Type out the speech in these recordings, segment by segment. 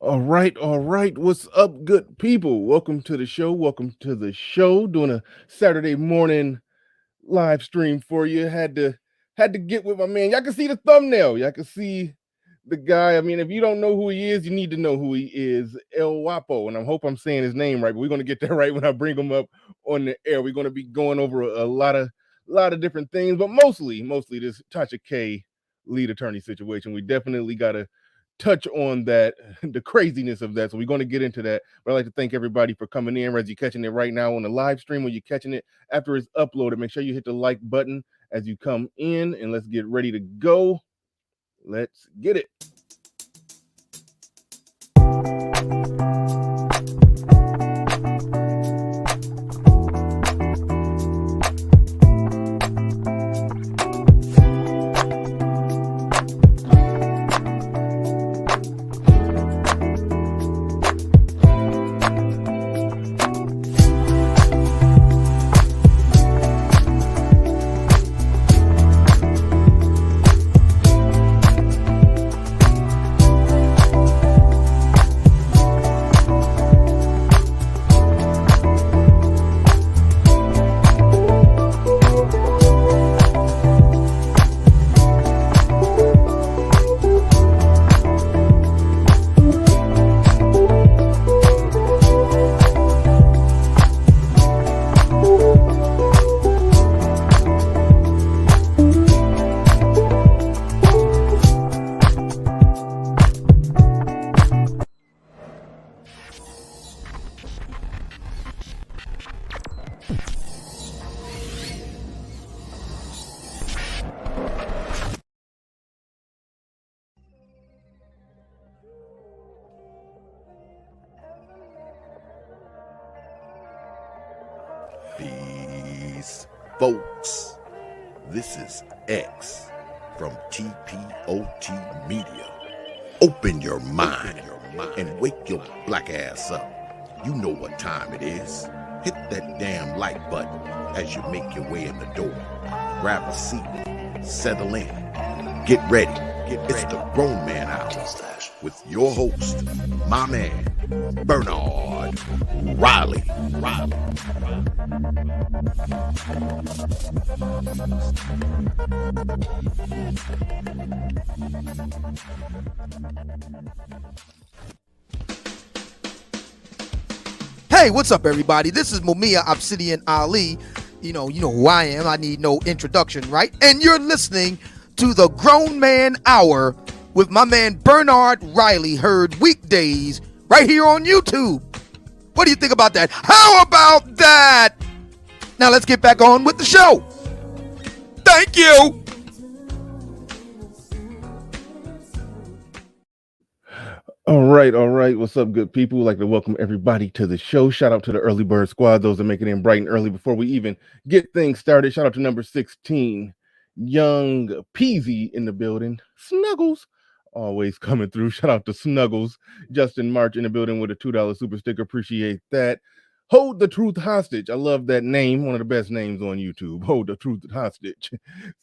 All right. What's up, good people? Welcome to the show. Welcome to the show. Doing a Saturday morning live stream for you. Had to get with my man. Y'all can see the thumbnail. Y'all can see the guy. I mean, if you don't know who he is, you need to know who he is. El Wapo, and I hope I'm saying his name right. But we're gonna get that right when I bring him up on the air. We're gonna be going over a lot of different things, but mostly this Tasha K lead attorney situation. We definitely gotta touch on that, the craziness of that. So we're going to get into that. But I'd like to thank everybody for coming in. Whether you're catching it right now on the live stream or you're catching it after it's uploaded, make sure you hit the like button as you come in, and let's get ready to go. Let's get it. Peace, folks. This is X from TPOT Media. Open your mind and wake your black ass up. You know what time it is. Hit that damn like button as you make your way in the door. Grab a seat, settle in, get ready. It's the Grown Man Hour with your host, my man, Bernard Riley. Hey, what's up, everybody? This is Mumia Obsidian Ali. You know who I am. I need no introduction, right? And you're listening to the Grown Man Hour with my man Bernard Riley, heard weekdays right here on YouTube. What do you think about that? How about that? Now let's get back on with the show. Thank you. All right. What's up, good people? I'd like to welcome everybody to the show. Shout out to the early bird squad, those that make it in bright and early before we even get things started. Shout out to number 16, Young Peasy in the building. Snuggles always coming through. Shout out to Snuggles. Justin March in the building with a $2 super sticker. Appreciate that. Hold the Truth Hostage. I love that name. One of the best names on YouTube. Hold the Truth Hostage.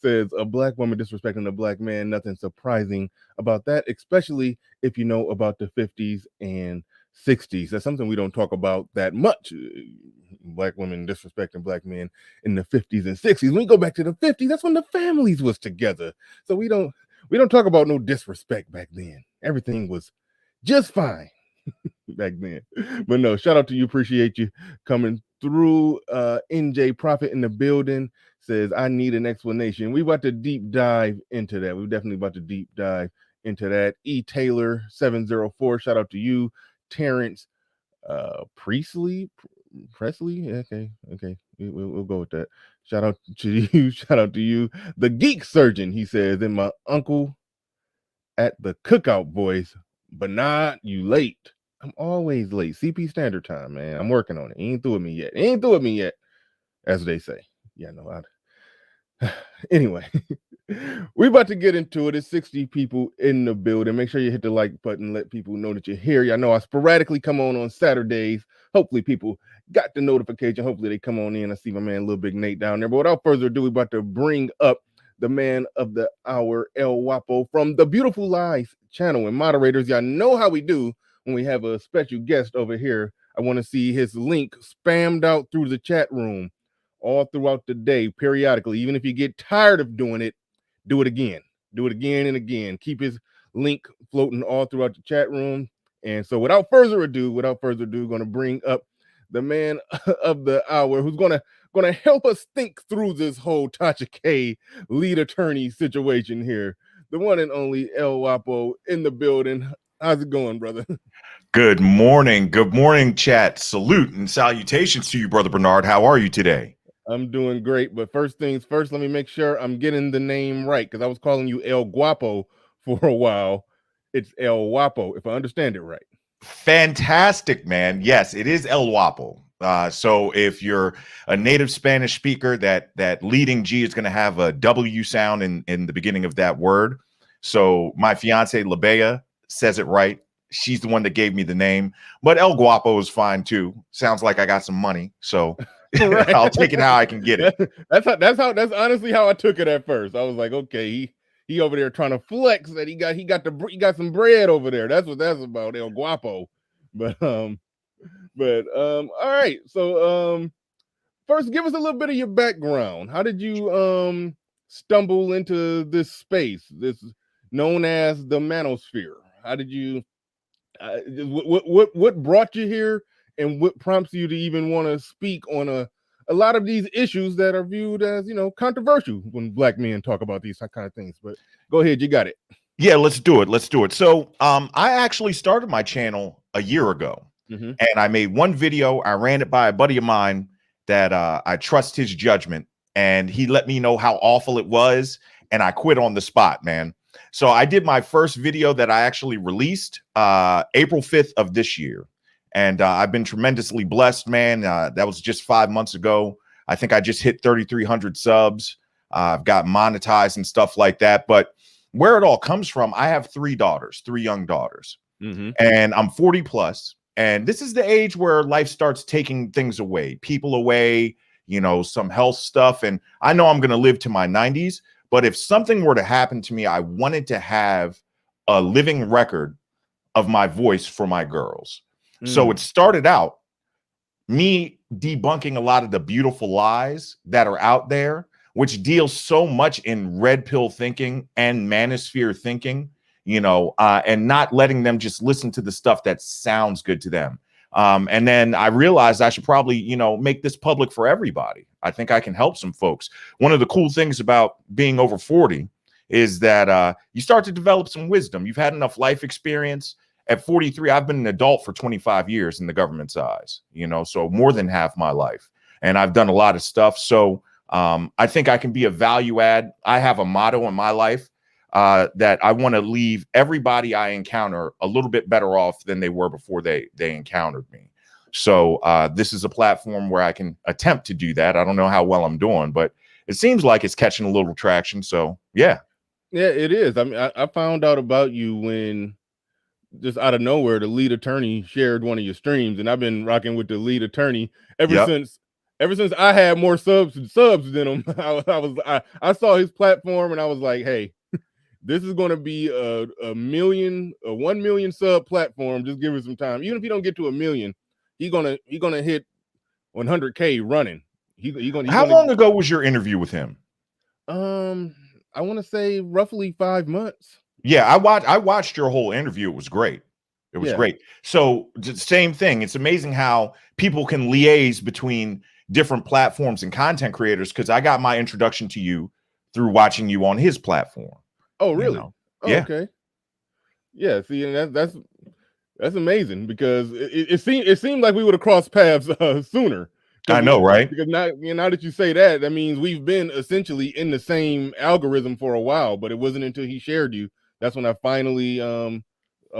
Says a black woman disrespecting a black man. Nothing surprising about that, especially if you know about the 50s and 60s. That's something we don't talk about that much. Black women disrespecting black men in the 50s and 60s. When we go back to the 50s, that's when the families was together. So we don't talk about no disrespect back then. Everything was just fine back then. But no, shout out to you. Appreciate you coming through. NJ Prophet in the building says, I need an explanation. We about to deep dive into that. We're definitely about to deep dive into that. E Taylor 704, shout out to you. Terrence Presley. Okay. We'll go with that. Shout out to you. Shout out to you. The Geek Surgeon, he says, and my uncle at the Cookout Boys. Bernard, you late. I'm always late. CP standard time, man. I'm working on it. He ain't through with me yet. As they say. Yeah, no, anyway. We about to get into it. It's 60 people in the building. Make sure you hit the like button. Let people know that you're here. Y'all know I sporadically come on Saturdays. Hopefully people got the notification. Hopefully they come on in. I see my man Little Big Nate down there. But without further ado, we about to bring up the man of the hour, El Wapo, from the Beautiful Lies channel. And moderators, y'all know how we do. when we have a special guest over here, I want to see his link spammed out through the chat room all throughout the day, periodically. Even if you get tired of doing it, do it again. Do it again and again. Keep his link floating all throughout the chat room. And so without further ado, going to bring up the man of the hour who's gonna help us think through this whole Tasha K lead attorney situation here. The one and only El Wapo in the building. How's it going, brother? Good morning. Good morning, chat. Salute and salutations to you, Brother Bernard. How are you today? I'm doing great, but first things first, let me make sure I'm getting the name right, because I was calling you El Guapo for a while. It's El Wapo, if I understand it right. Fantastic, man. Yes, it is El Guapo. So if you're a native Spanish speaker, that leading G is going to have a W sound in the beginning of that word. So my fiance, La Bella, says it right. She's the one that gave me the name, but El Guapo is fine too. Sounds like I got some money, so right. I'll take it how I can get it. That's honestly how I took it at first. I was like, okay, he over there trying to flex that he got some bread over there. That's what that's about, El Guapo. But all right. So first, give us a little bit of your background. How did you stumble into this space, this known as the manosphere? How did you what brought you here, and what prompts you to even want to speak on a lot of these issues that are viewed as, controversial when Black men talk about these kind of things? But go ahead, you got it. Yeah, let's do it. So I actually started my channel a year ago, and I made one video. I ran it by a buddy of mine that I trust his judgment, and he let me know how awful it was, and I quit on the spot, man. So I did my first video that I actually released April 5th of this year. And I've been tremendously blessed, man. That was just 5 months ago. I think I just hit 3,300 subs. I've got monetized and stuff like that. But where it all comes from, I have three young daughters. And I'm 40 plus. And this is the age where life starts taking things away, people away, some health stuff. And I know I'm going to live to my 90s. But if something were to happen to me, I wanted to have a living record of my voice for my girls. So it started out me debunking a lot of the beautiful lies that are out there, which deals so much in red pill thinking and manosphere thinking, and not letting them just listen to the stuff that sounds good to them. And then I realized I should probably, make this public for everybody. I think I can help some folks. One of the cool things about being over 40 is that you start to develop some wisdom. You've had enough life experience. At 43, I've been an adult for 25 years in the government's eyes, so more than half my life. And I've done a lot of stuff. So I think I can be a value add. I have a motto in my life that I want to leave everybody I encounter a little bit better off than they were before they encountered me. So this is a platform where I can attempt to do that. I don't know how well I'm doing, but it seems like it's catching a little traction. So, yeah. Yeah, it is. I mean, I found out about you when just out of nowhere, the lead attorney shared one of your streams, and I've been rocking with the lead attorney ever since I had more subs than him. I saw his platform and I was like, hey, this is going to be a 1 million sub platform. Just give it some time. Even if you don't get to 1 million, he's gonna hit 100K running. How long ago was your interview with him? I want to say roughly 5 months. Yeah, I watched your whole interview. It was great. It was great. So same thing. It's amazing how people can liaise between different platforms and content creators, because I got my introduction to you through watching you on his platform. Oh, really? Oh, yeah. Okay. Yeah. See, and that's amazing, because it seemed like we would have crossed paths sooner. I know, right? Because now that you say that, that means we've been essentially in the same algorithm for a while, but it wasn't until he shared you that's when I finally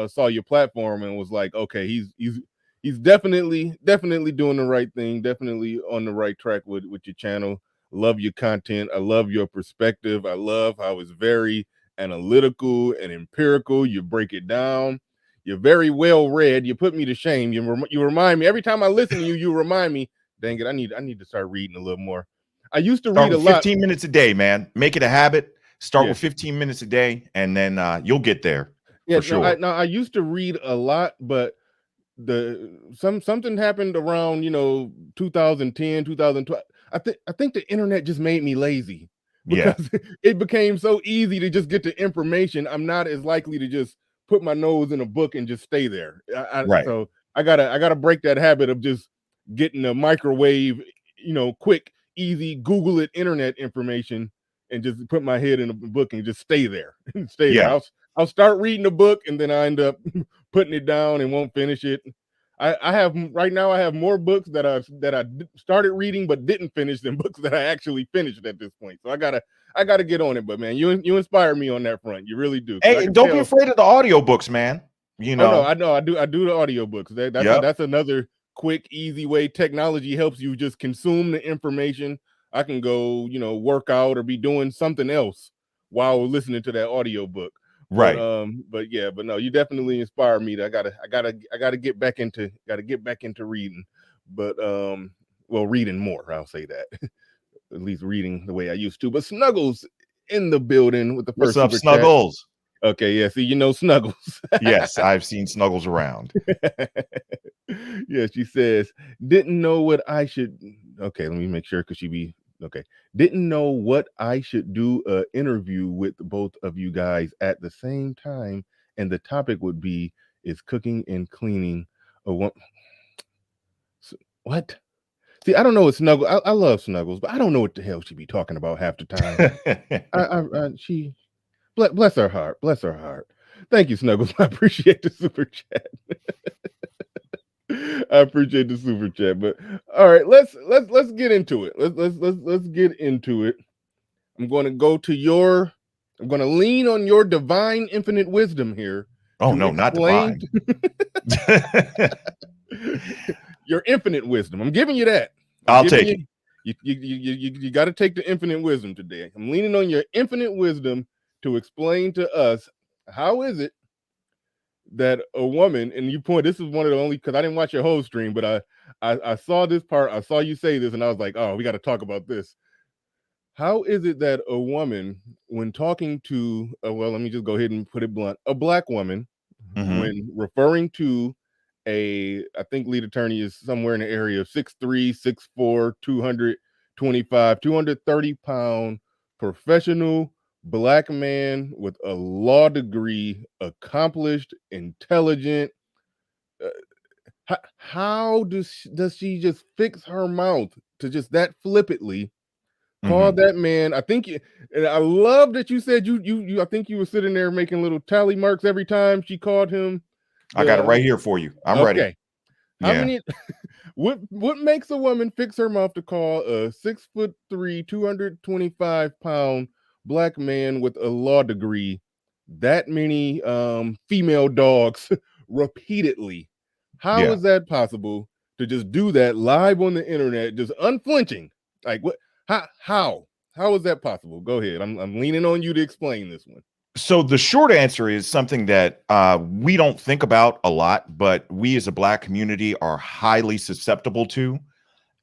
saw your platform and was like, okay, he's definitely doing the right thing, definitely on the right track with your channel. Love your content. I love your perspective. I love how it's very analytical and empirical. You break it down. You're very well read. You put me to shame. You remind me every time I listen to you. You remind me. Dang it! I need to start reading a little more. I used to read a lot. 15 minutes a day, man. Make it a habit. Start with 15 minutes a day, and then you'll get there. Yeah, for sure. I used to read a lot, but something happened around 2010, 2012. I think the internet just made me lazy Yeah, because it became so easy to just get the information. I'm not as likely to just put my nose in a book and just stay there. right. So I gotta break that habit of just getting a microwave, quick, easy, Google it internet information and just put my head in a book and just stay there. Stay there. Yeah. I'll start reading a book and then I end up putting it down and won't finish it. I have right now. I have more books that I started reading but didn't finish than books that I actually finished at this point. So I gotta get on it. But man, you inspire me on that front. You really do. Because I Hey, can don't be tell. afraid of the audiobooks, man. Oh no, I know. I do the audiobooks. Yep. That's another quick, easy way. Technology helps you just consume the information. I can go, work out or be doing something else while listening to that audiobook. Right. But yeah, but no, you definitely inspire me. I gotta get back into reading. But well, reading more, I'll say that. At least reading the way I used to. But Snuggles in the building with the What's first up, super chat. Snuggles? Okay, yeah, see, Snuggles. Yes, I've seen Snuggles around. Yeah, she says, didn't know what I should. Okay, let me make sure because she be okay. Didn't know what I should do an interview with both of you guys at the same time, and the topic would be is cooking and cleaning a one. What? See, I don't know what Snuggles. I love Snuggles, but I don't know what the hell she be talking about half the time. She bless her heart. Bless her heart. Thank you, Snuggles. I appreciate the super chat. I appreciate the super chat. But all right, let's get into it. Let's get into it. I'm going to lean on your divine infinite wisdom here Oh to no, not explain divine. your infinite wisdom. I'm giving you that. I'll take it. You got to take the infinite wisdom today. I'm leaning on your infinite wisdom to explain to us how is it that a woman, and this is one of the only, because I didn't watch your whole stream, but I saw this part, I saw you say this, and I was like, oh, we got to talk about this. How is it that a woman, when talking to, well, let me just go ahead and put it blunt, a black woman, when referring to I think lead attorney is somewhere in the area of 6'3", 6'4", 225, 230-pound professional black man with a law degree, accomplished, intelligent. How does she just fix her mouth to just that flippantly call that man? I think, and I love that you said you. I think you were sitting there making little tally marks every time she called him. I got it right here for you. I'm ready. Okay. How many? What makes a woman fix her mouth to call a 6'3", 225-pound black man with a law degree that many female dogs repeatedly? How is that possible to just do that live on the internet, just unflinching? Like what? How is that possible? Go ahead. I'm leaning on you to explain this one. So the short answer is something that we don't think about a lot, but we as a black community are highly susceptible to.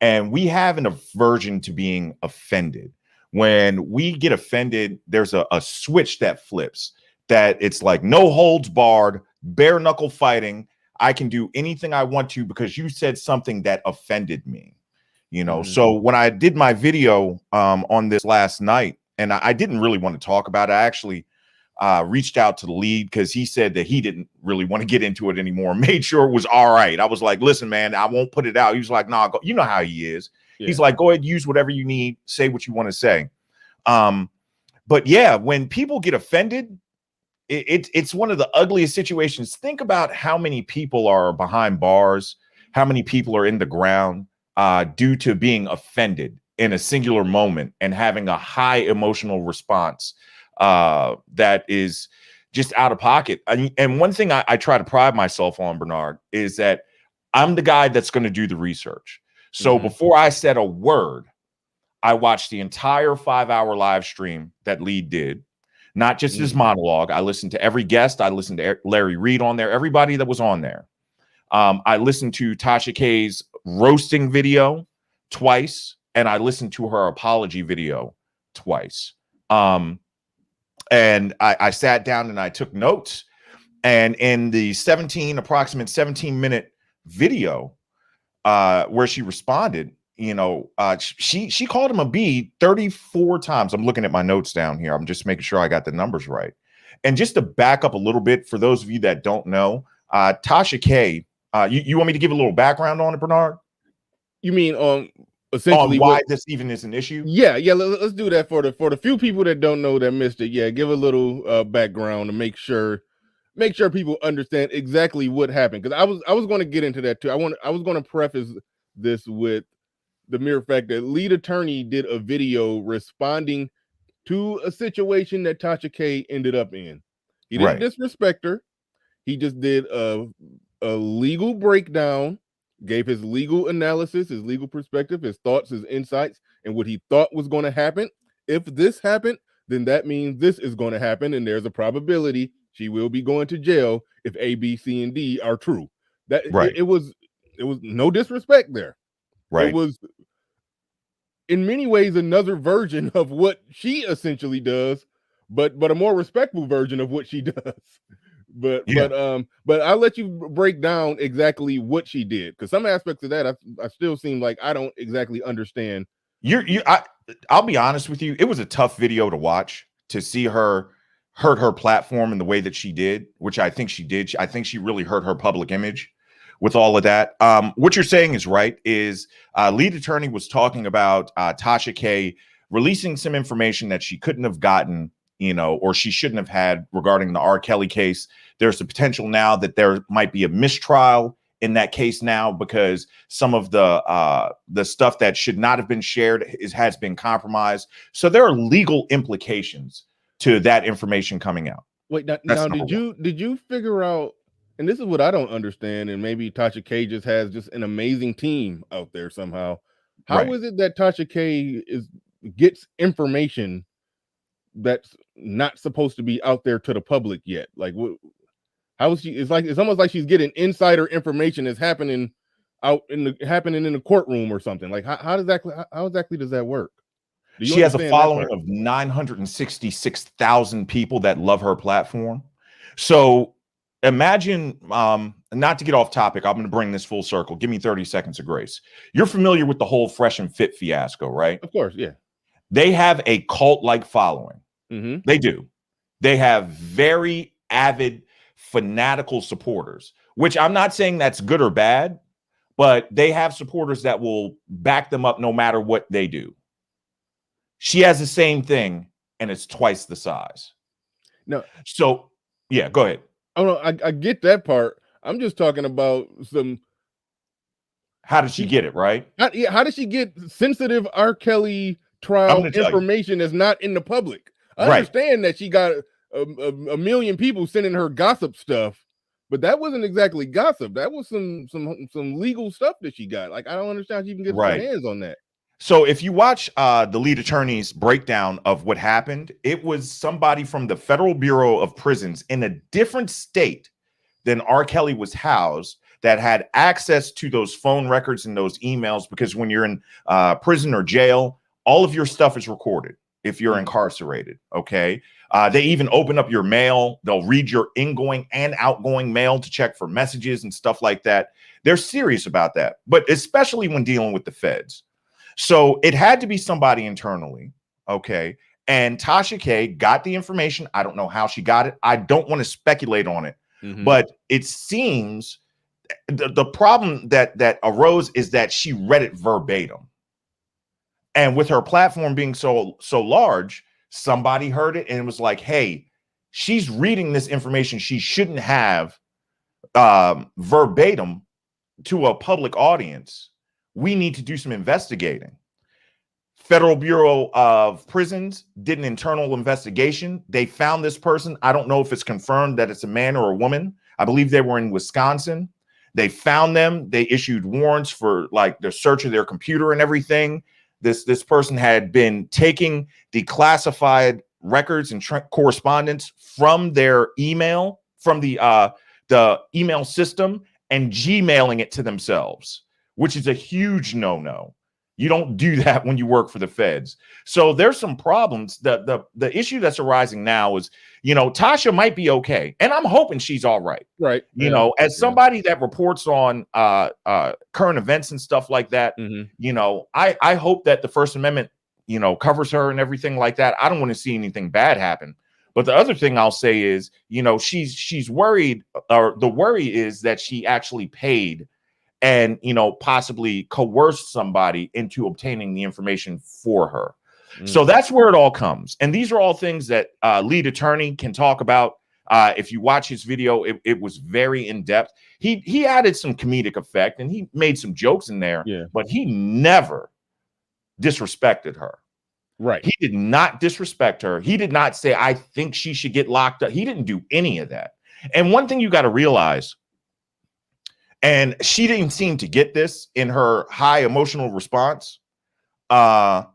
And we have an aversion to being offended. When we get offended, there's a switch that flips, that it's like no holds barred, bare knuckle fighting. I can do anything I want to because you said something that offended me. So when I did my video on this last night, and I didn't really want to talk about it, I actually reached out to the lead because he said that he didn't really want to get into it anymore. Made sure it was all right. I was like, listen, man, I won't put it out. He was like, nah, you know how he is. Yeah. He's like, go ahead, use whatever you need, say what you want to say. But yeah, when people get offended, it's one of the ugliest situations. Think about how many people are behind bars, how many people are in the ground due to being offended in a singular moment and having a high emotional response that is just out of pocket. And one thing I try to pride myself on, Bernard, is that I'm the guy that's going to do the research. So before I said a word, I watched the entire 5-hour live stream that Lead did, not just his monologue. I listened to every guest. I listened to Larry Reed on there, everybody that was on there. I listened to Tasha K's roasting video twice, and I listened to her apology video twice. And I sat down and I took notes. And in the approximate 17-minute video, where she responded, she called him a B 34 times. I'm looking at my notes down here. I'm just making sure I got the numbers right. And just to back up a little bit, for those of you that don't know, Tasha K, you want me to give a little background on it, Bernard? You mean essentially on why this even is an issue? Yeah. Let's do that for the few people that don't know that missed it. Yeah, give a little background to make sure people understand exactly what happened. Because I was going to get into that too. I was going to preface this with the mere fact that lead attorney did a video responding to a situation that Tasha K ended up in. He didn't disrespect her. He just did a legal breakdown, gave his legal analysis, his legal perspective, his thoughts, his insights, and what he thought was going to happen. If this happened, then that means this is going to happen, and there's a probability she will be going to jail if A, B, C, and D are true. That it was no disrespect there. It was in many ways another version of what she essentially does, but a more respectful version of what she does. But I'll let you break down exactly what she did, because some aspects of that I still seem like I don't exactly understand. I'll be honest with you, it was a tough video to watch, to see her hurt her platform in the way that she did, which I think she did. I think she really hurt her public image with all of that. What you're saying is right. Is lead attorney was talking about Tasha K releasing some information that she couldn't have gotten, or she shouldn't have had, regarding the R. Kelly case. There's a potential now that there might be a mistrial in that case now, because some of the stuff that should not have been shared has been compromised. So there are legal implications to that information coming out. Wait, now did you figure out, and this is what I don't understand, and maybe Tasha K just has just an amazing team out there somehow. How is it that Tasha K gets information that's not supposed to be out there to the public yet? Like, how is she? It's almost like she's getting insider information that's happening in the courtroom or something. Like, how exactly does that work? She has a following of 966,000 people that love her platform. So imagine, not to get off topic, I'm going to bring this full circle. Give me 30 seconds of grace. You're familiar with the whole Fresh and Fit fiasco, right? Of course, yeah. They have a cult-like following. Mm-hmm. They do. They have very avid, fanatical supporters, which I'm not saying that's good or bad, but they have supporters that will back them up no matter what they do. She has the same thing, and it's twice the size. No. So, yeah, go ahead. Oh no, I get that part. I'm just talking about some. How did she get it, right? How did she get sensitive R. Kelly trial information that's not in the public? I understand that she got a million people sending her gossip stuff, but that wasn't exactly gossip. That was some legal stuff that she got. Like, I don't understand how she can get her hands on that. So if you watch the lead attorney's breakdown of what happened, it was somebody from the Federal Bureau of Prisons in a different state than R. Kelly was housed that had access to those phone records and those emails, because when you're in prison or jail, all of your stuff is recorded if you're incarcerated, okay? They even open up your mail. They'll read your ingoing and outgoing mail to check for messages and stuff like that. They're serious about that, but especially when dealing with the feds. So it had to be somebody internally, okay? And Tasha K got the information. I don't know how she got it. I don't want to speculate on it, but it seems the problem that arose is that she read it verbatim. And with her platform being so large, somebody heard it and it was like, hey, she's reading this information she shouldn't have verbatim to a public audience. We need to do some investigating. Federal Bureau of Prisons did an internal investigation. They found this person. I don't know if it's confirmed that it's a man or a woman. I believe they were in Wisconsin. They found them. They issued warrants for like the search of their computer and everything. This person had been taking declassified records and correspondence from their email, from the email system, and Gmailing it to themselves, which is a huge no-no. You don't do that when you work for the feds. So there's some problems. The issue that's arising now is, Tasha might be okay, and I'm hoping she's all right. Right. As somebody that reports on current events and stuff like that, I hope that the First Amendment, covers her and everything like that. I don't want to see anything bad happen. But the other thing I'll say is, she's worried, or the worry is that she actually paid and possibly coerced somebody into obtaining the information for her. So that's where it all comes. And these are all things that lead attorney can talk about. If you watch his video, it was very in-depth. He added some comedic effect and he made some jokes in there, but he never disrespected her. Right. He did not disrespect her. He did not say, I think she should get locked up. He didn't do any of that. And one thing you got to realize, and she didn't seem to get this in her high emotional response. The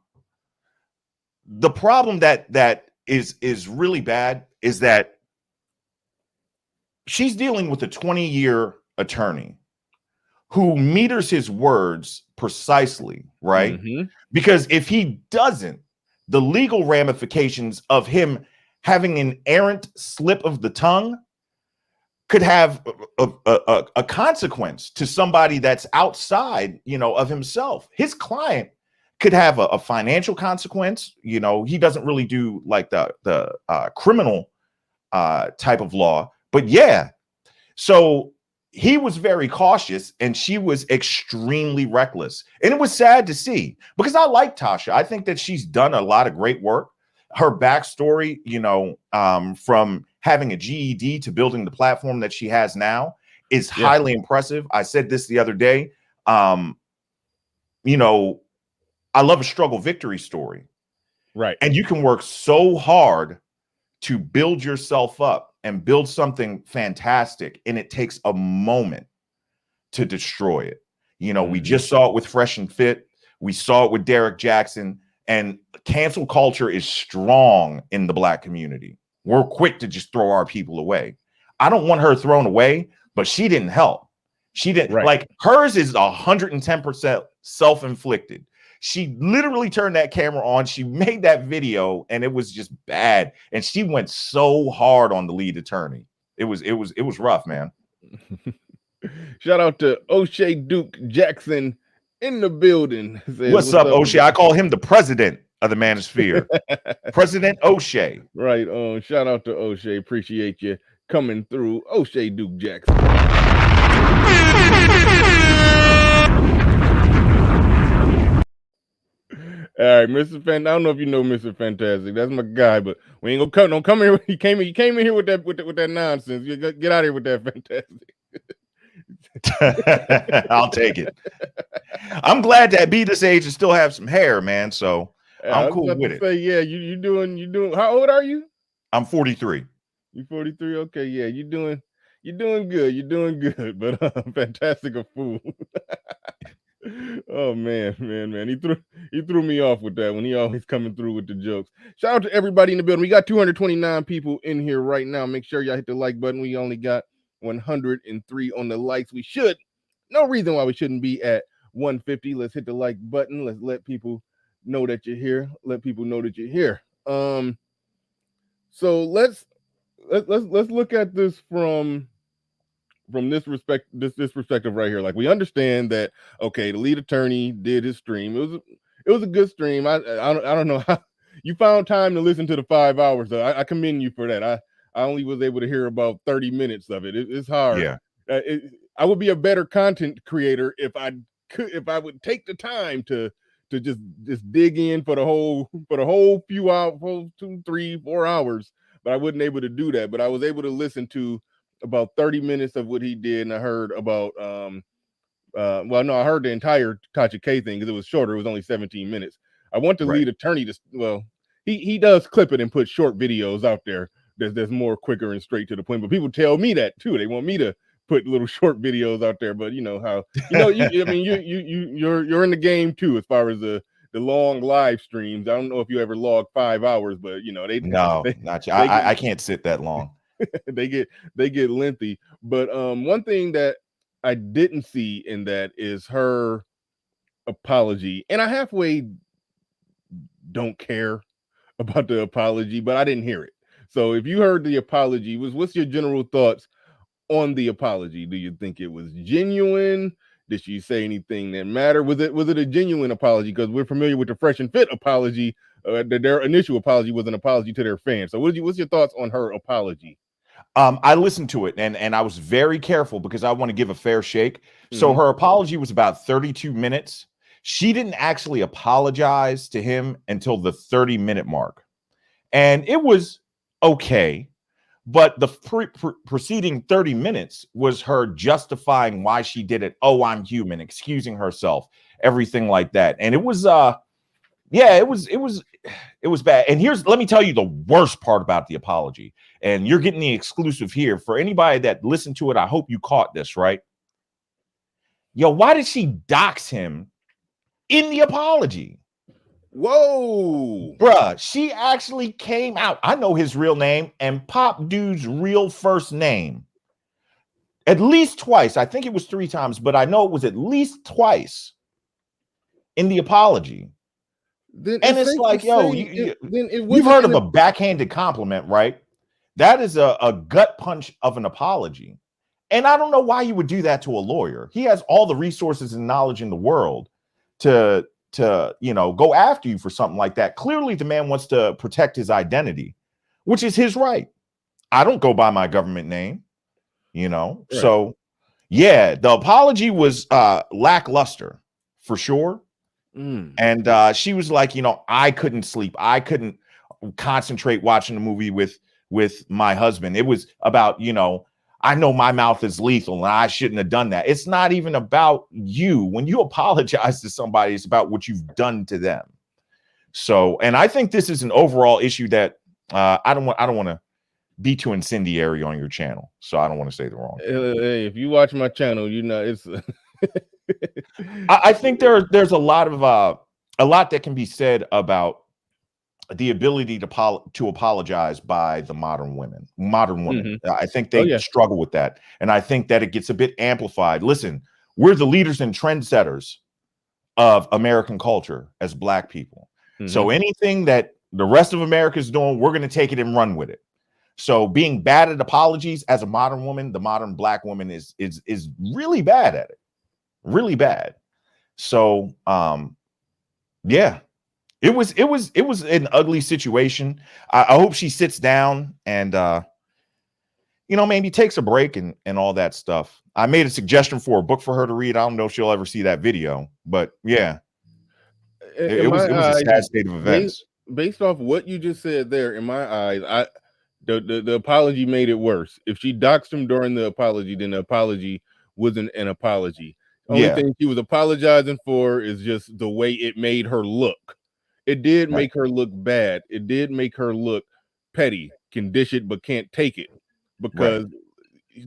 problem that is really bad is that she's dealing with a 20-year attorney who meters his words precisely, right? Because if he doesn't, the legal ramifications of him having an errant slip of the tongue could have a consequence to somebody that's outside, of himself. His client could have a financial consequence. He doesn't really do like the criminal type of law, but yeah. So he was very cautious and she was extremely reckless. And it was sad to see because I like Tasha. I think that she's done a lot of great work. Her backstory, from having a GED to building the platform that she has now is highly impressive. I said this the other day. I love a struggle victory story. Right. And you can work so hard to build yourself up and build something fantastic. And it takes a moment to destroy it. We just saw it with Fresh and Fit. We saw it with Derek Jackson. And cancel culture is strong in the Black community. We're quick to just throw our people away. I don't want her thrown away, but she didn't help. She didn't like hers is 110% self-inflicted. She literally turned that camera on. She made that video and it was just bad. And she went so hard on the lead attorney. It was rough, man. Shout out to O'Shea Duke Jackson in the building. What's up, O'Shea? I call him the president of the Manosphere. President O'Shea. Right on. Shout out to O'Shea. Appreciate you coming through. O'Shea Duke Jackson. All right, Mr. Fan. I don't know if you know Mr. Fantastic. That's my guy, but we ain't gonna come. Don't come here. He came in here with that nonsense. You get out of here with that Fantastic. I'll take it. I'm glad to be this age and still have some hair, man. So I'm cool with it. Say, yeah, you doing. How old are you? I'm 43. You 43? Okay, yeah, you're doing good. You're doing good, but Fantastic a fool. Oh man. He threw me off with that when he always coming through with the jokes. Shout out to everybody in the building. We got 229 people in here right now. Make sure y'all hit the like button. We only got 103 on the likes. We should. No reason why we shouldn't be at 150. Let's hit the like button. Let's let people know that you're here. Let people know that you're here. So let's look at this from this perspective right here. Like, we understand that, okay, the lead attorney did his stream. It was a good stream. I don't know how you found time to listen to the 5 hours though. I commend you for that. I only was able to hear about 30 minutes of it. It's hard. Yeah. I would be a better content creator if I would take the time to just dig in for the whole few hours, 2, 3, 4 hours. But I wasn't able to do that. But I was able to listen to about 30 minutes of what he did, and I heard about I heard the entire Tasha K thing because it was shorter. It was only 17 minutes. I want the lead attorney to he does clip it and put short videos out there that's more quicker and straight to the point. But people tell me that too. They want me to put little short videos out there. But you know how you're in the game too as far as the long live streams. I don't know if you ever log 5 hours, but not you. I can't sit that long. they get lengthy. But one thing that I didn't see in that is her apology, and I halfway don't care about the apology, but I didn't hear it. So if you heard the apology, what's your general thoughts on the apology? Do you think it was genuine? Did she say anything that mattered? Was it a genuine apology? Because we're familiar with the Fresh and Fit apology. Their initial apology was an apology to their fans. So what's your thoughts on her apology? I listened to it and I was very careful because I want to give a fair shake. So her apology was about 32 minutes. She didn't actually apologize to him until the 30-minute mark. And it was okay. But the preceding 30 minutes was her justifying why she did it. Oh, I'm human, excusing herself, everything like that. And it was it was bad. And let me tell you the worst part about the apology. And you're getting the exclusive here. For anybody that listened to it, I hope you caught this, right? Yo, why did she dox him in the apology? Whoa, bruh, she actually came out. I know his real name and Pop Dude's real first name at least twice. I think it was 3 times, but I know it was at least twice in the apology. Then and it's like, yo, you've heard of a backhanded compliment, right? That is a gut punch of an apology. And I don't know why you would do that to a lawyer. He has all the resources and knowledge in the world to go after you for something like that. Clearly the man wants to protect his identity, which is his right. I don't go by my government name, right. So yeah, the apology was lackluster for sure. And she was like, I couldn't sleep, I couldn't concentrate watching the movie with my husband. It was about, I know my mouth is lethal and I shouldn't have done that. It's not even about you. When you apologize to somebody, it's about what you've done to them. So, and I think this is an overall issue that I don't want to be too incendiary on your channel. So I don't want to say the wrong thing. Hey, if you watch my channel, it's I think there's a lot that can be said about the ability to apologize by the modern women. I think they struggle with that. And I think that it gets a bit amplified. Listen, we're the leaders and trendsetters of American culture as Black people. So anything that the rest of America is doing, we're going to take it and run with it. So being bad at apologies as a modern woman, the modern Black woman is really bad at it. Really bad. So yeah. It was an ugly situation. I hope she sits down and maybe takes a break and all that stuff. I made a suggestion for a book for her to read. I don't know if she'll ever see that video, but yeah. It was a sad state of events. Based off what you just said there, in my eyes, the apology made it worse. If she doxed him during the apology, then the apology wasn't an apology. Only thing she was apologizing for is just the way it made her look. It did make her look bad. It did make her look petty, can dish it but can't take it, because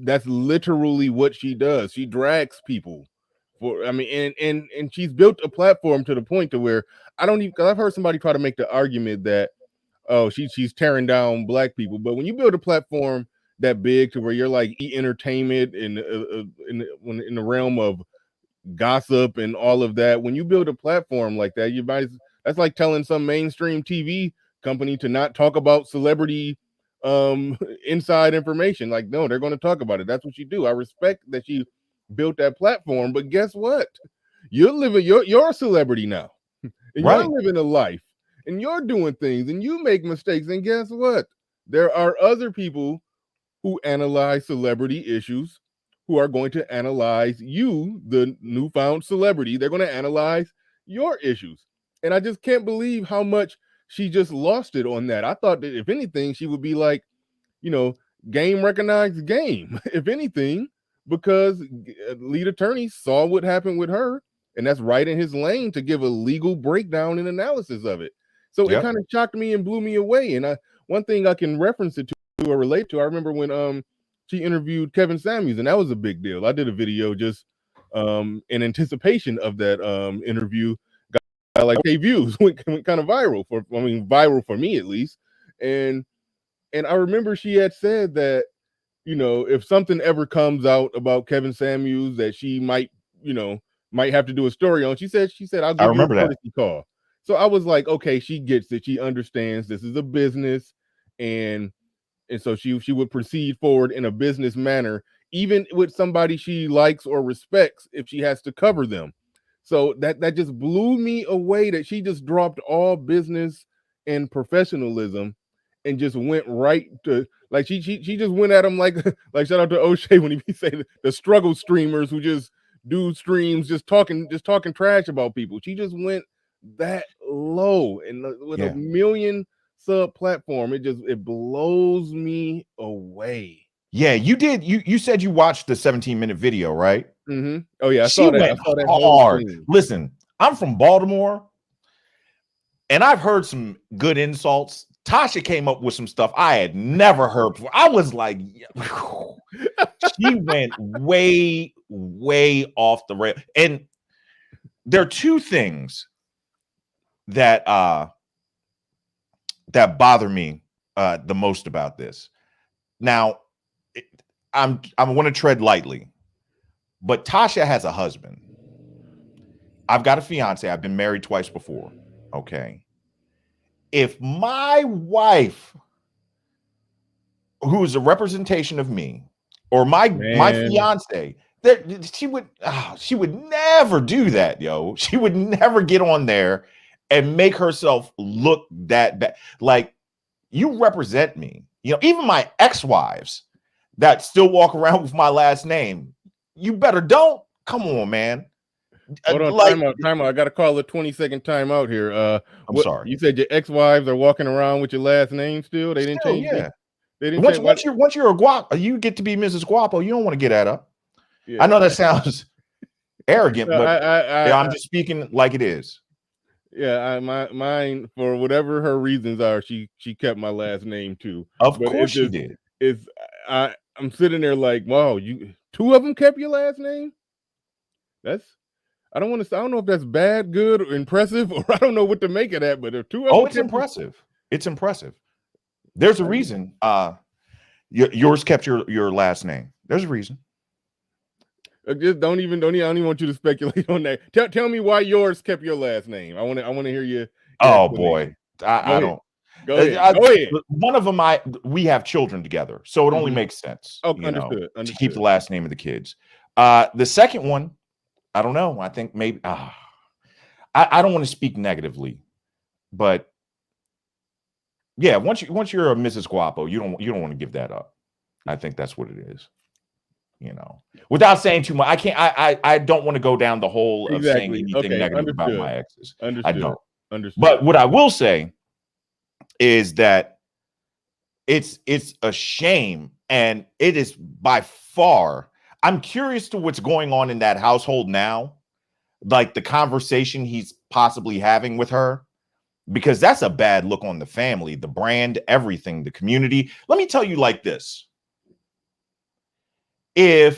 that's literally what she does. She drags people and she's built a platform to the point to where because I've heard somebody try to make the argument that she's tearing down Black people, but when you build a platform that big to where you're like entertainment in the realm of gossip and all of that, when you build a platform like that, that's like telling some mainstream TV company to not talk about celebrity inside information. Like, no, they're going to talk about it. That's what you do. I respect that she built that platform, but guess what? You're a celebrity now, and you're living a life, and you're doing things, and you make mistakes. And guess what? There are other people who analyze celebrity issues who are going to analyze you, the newfound celebrity. They're going to analyze your issues. And I just can't believe how much she just lost it on that. I thought that if anything, she would be like, game recognized game, if anything, because lead attorney saw what happened with her, and that's right in his lane to give a legal breakdown and analysis of it. So it kind of shocked me and blew me away. And one thing I can reference it to or relate to, I remember when she interviewed Kevin Samuels, and that was a big deal. I did a video just in anticipation of that interview. Like views went kind of viral for me at least. And I remember she had said that, if something ever comes out about Kevin Samuels, that she might might have to do a story on. She said, I'll I give you a remember that. courtesy call. So I was like, okay, she gets it. She understands this is a business, and so she would proceed forward in a business manner, even with somebody she likes or respects, if she has to cover them. So that just blew me away, that she just dropped all business and professionalism and just went right to, like, she just went at him like like, shout out to O'Shea when he say the struggle streamers who just do streams just talking trash about people. She just went that low, and with a million sub platform, it blows me away. Yeah, you did. You said you watched the 17-minute video, right? Mm-hmm. Oh yeah, I She saw that. went I saw that hard. whole thing. Listen, I'm from Baltimore, and I've heard some good insults. Tasha came up with some stuff I had never heard before. I was like, she went way, way off the rail. And there are two things that that bother me the most about this. Now, I want to tread lightly, but Tasha has a husband. I've got a fiance. I've been married twice before. Okay. If my wife, who is a representation of me, or my fiance, that she would never do that, yo. She would never get on there and make herself look that bad. Like, you represent me. You know, even my ex-wives that still walk around with my last name, you better don't. Come on, man. Hold on, time out. I got to call a 20-second timeout here. I'm sorry. You said your ex-wives are walking around with your last name still? They didn't change it? They didn't once you're a guapo, you get to be Mrs. Guapo. You don't want to get that up. Yeah. I know that sounds arrogant, but I'm just speaking like it is. Yeah, mine, for whatever her reasons are, she kept my last name too. Of course she did. I'm sitting there like, wow, two of them kept your last name? I don't know if that's bad, good, or impressive, or I don't know what to make of that, but if two of them, it's impressive. It's impressive. There's a reason. Yours kept your last name. There's a reason. Just don't even I don't even want you to speculate on that. Tell me why yours kept your last name. I want to hear you. Oh boy, I don't. Go ahead. One of them, we have children together, so it only makes sense. Oh, understood. To keep the last name of the kids. The second one, I don't know. I think maybe I don't want to speak negatively, but yeah, once you're a Mrs. Guapo, you don't want to give that up. I think that's what it is. You know, without saying too much, I don't want to go down the hole of saying anything negative about my exes. I don't. Understood. But what I will say is that it's a shame, and it is by far. I'm curious to what's going on in that household now, like the conversation he's possibly having with her, because that's a bad look on the family, the brand, everything, the community. Let me tell you like this. I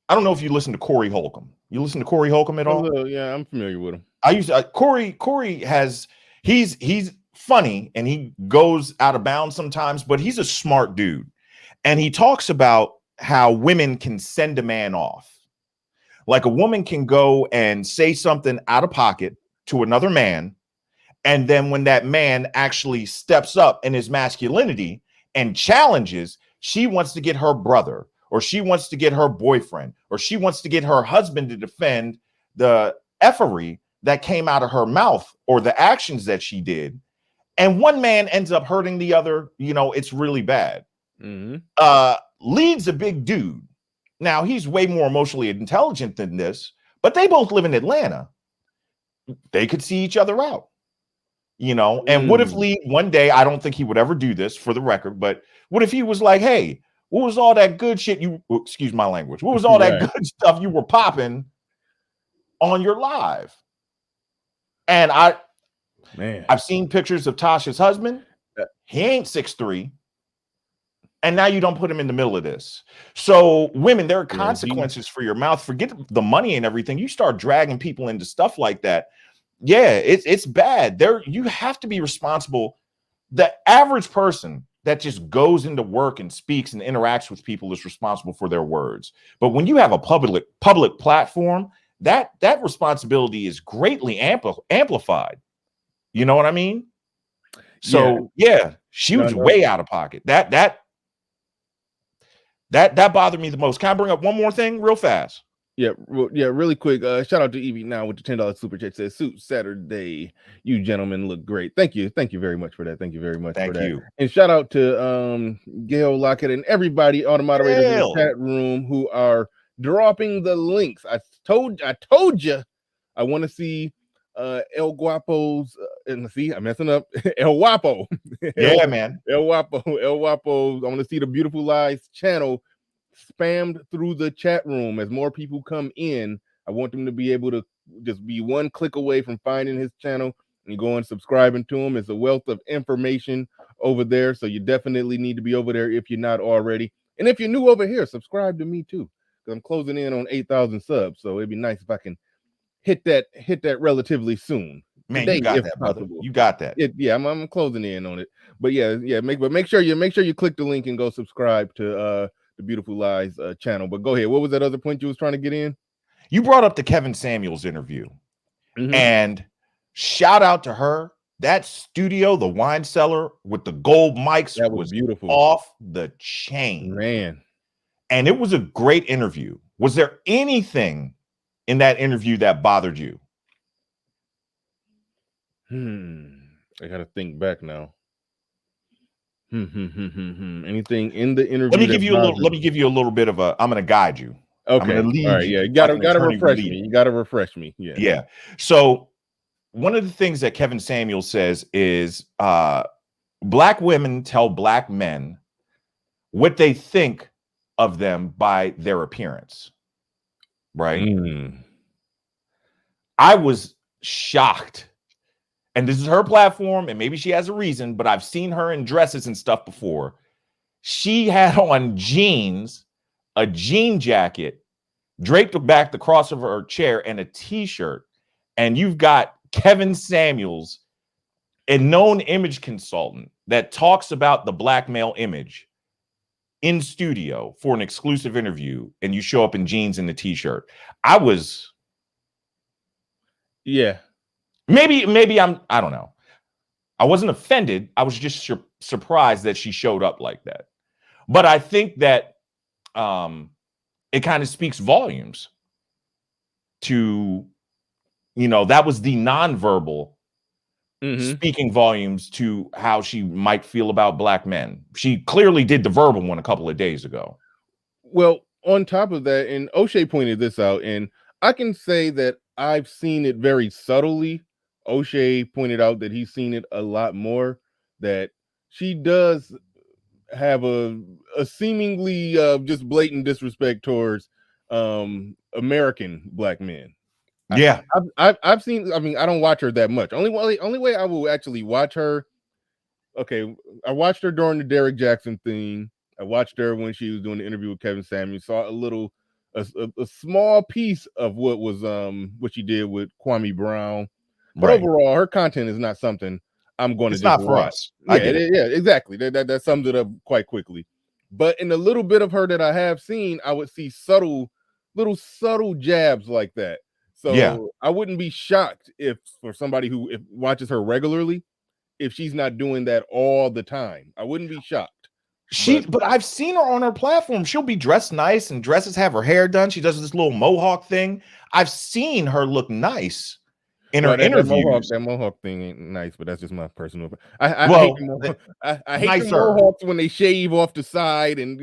don't know if you listen to Corey Holcomb. You listen to Corey Holcomb at all? Yeah, I'm familiar with him. I used to, Corey has, he's funny and he goes out of bounds sometimes, but he's a smart dude. And he talks about how women can send a man off. Like, a woman can go and say something out of pocket to another man, and then when that man actually steps up in his masculinity and challenges, she wants to get her brother, or she wants to get her boyfriend, or she wants to get her husband to defend the effery that came out of her mouth or the actions that she did. And one man ends up hurting the other. You know, it's really bad. Lead's a big dude. Now, he's way more emotionally intelligent than this, but they both live in Atlanta. They could see each other out, you know. And what if Lee one day, I don't think he would ever do this for the record, but what if he was like, hey, what was all that good shit excuse my language, what was all that good stuff you were popping on your live? And I've seen pictures of Tasha's husband. He ain't 6'3". And now you don't put him in the middle of this. So women, there are consequences for your mouth. Forget the money and everything. You start dragging people into stuff like that. Yeah, it's bad. You have to be responsible. The average person that just goes into work and speaks and interacts with people is responsible for their words. But when you have a public platform, that responsibility is greatly amplified. You know what I mean? So yeah, she was way out of pocket. That bothered me the most. Can I bring up one more thing real fast? Yeah, really quick. Shout out to Evie now with the $10 super chat. Says Suit Saturday. You gentlemen look great. Thank you very much for that. Thank you very much for that. And shout out to Gail Lockett and everybody, all the moderators in the chat room who are dropping the links. I told you, I want to see El Guapo's and see, I'm messing up. El Guapo. Yeah, man. El Guapo. I want to see the Beautiful Lies channel spammed through the chat room. As more people come in, I want them to be able to just be one click away from finding his channel and go and subscribing to him. It's a wealth of information over there, so you definitely need to be over there if you're not already. And if you're new over here, subscribe to me too, because I'm closing in on 8,000 subs, so it'd be nice if I can hit that relatively soon. Man, today, you got that, brother. You got that. I'm closing in on it. But make sure you click the link and go subscribe to the Beautiful Lies channel. But go ahead. What was that other point you was trying to get in? You brought up the Kevin Samuels interview, and shout out to her. That studio, the wine cellar with the gold mics, that was beautiful, off the chain, man. And it was a great interview. Was there anything in that interview that bothered you? I gotta think back now. Anything in the interview? Let me give you a little bit of a. I'm going to guide you. Okay. All right. Yeah. You gotta refresh me. You gotta refresh me. Yeah. Yeah. So one of the things that Kevin Samuels says is black women tell black men what they think of them by their appearance. Right. I was shocked. And this is her platform, and maybe she has a reason, but I've seen her in dresses and stuff before. She had on jeans, a jean jacket, draped back the cross of her chair, and a t-shirt. And you've got Kevin Samuels, a known image consultant that talks about the black male image, in studio for an exclusive interview, and you show up in jeans and a t-shirt. I was... Yeah. Maybe I don't know. I wasn't offended. I was just surprised that she showed up like that. But I think that it kind of speaks volumes to, that was the nonverbal speaking volumes to how she might feel about black men. She clearly did the verbal one a couple of days ago. Well, on top of that, and O'Shea pointed this out, and I can say that I've seen it very subtly. O'Shea pointed out that he's seen it a lot more, that she does have a seemingly just blatant disrespect towards American black men. Yeah. I've seen, I don't watch her that much. Only way I will actually watch her, okay, I watched her during the Derek Jackson thing. I watched her when she was doing the interview with Kevin Samuels, saw a small piece of what was what she did with Kwame Brown. But overall, her content is not something I'm going to. It's not for us. Yeah, exactly. That sums it up quite quickly. But in the little bit of her that I have seen, I would see little subtle jabs like that. So I wouldn't be shocked if, for somebody who watches her regularly, if she's not doing that all the time. I wouldn't be shocked. But I've seen her on her platform. She'll be dressed nice, and dresses have her hair done. She does this little mohawk thing. I've seen her look nice in her interviews. That mohawk thing ain't nice, but that's just my personal. I hate the mohawks when they shave off the side, and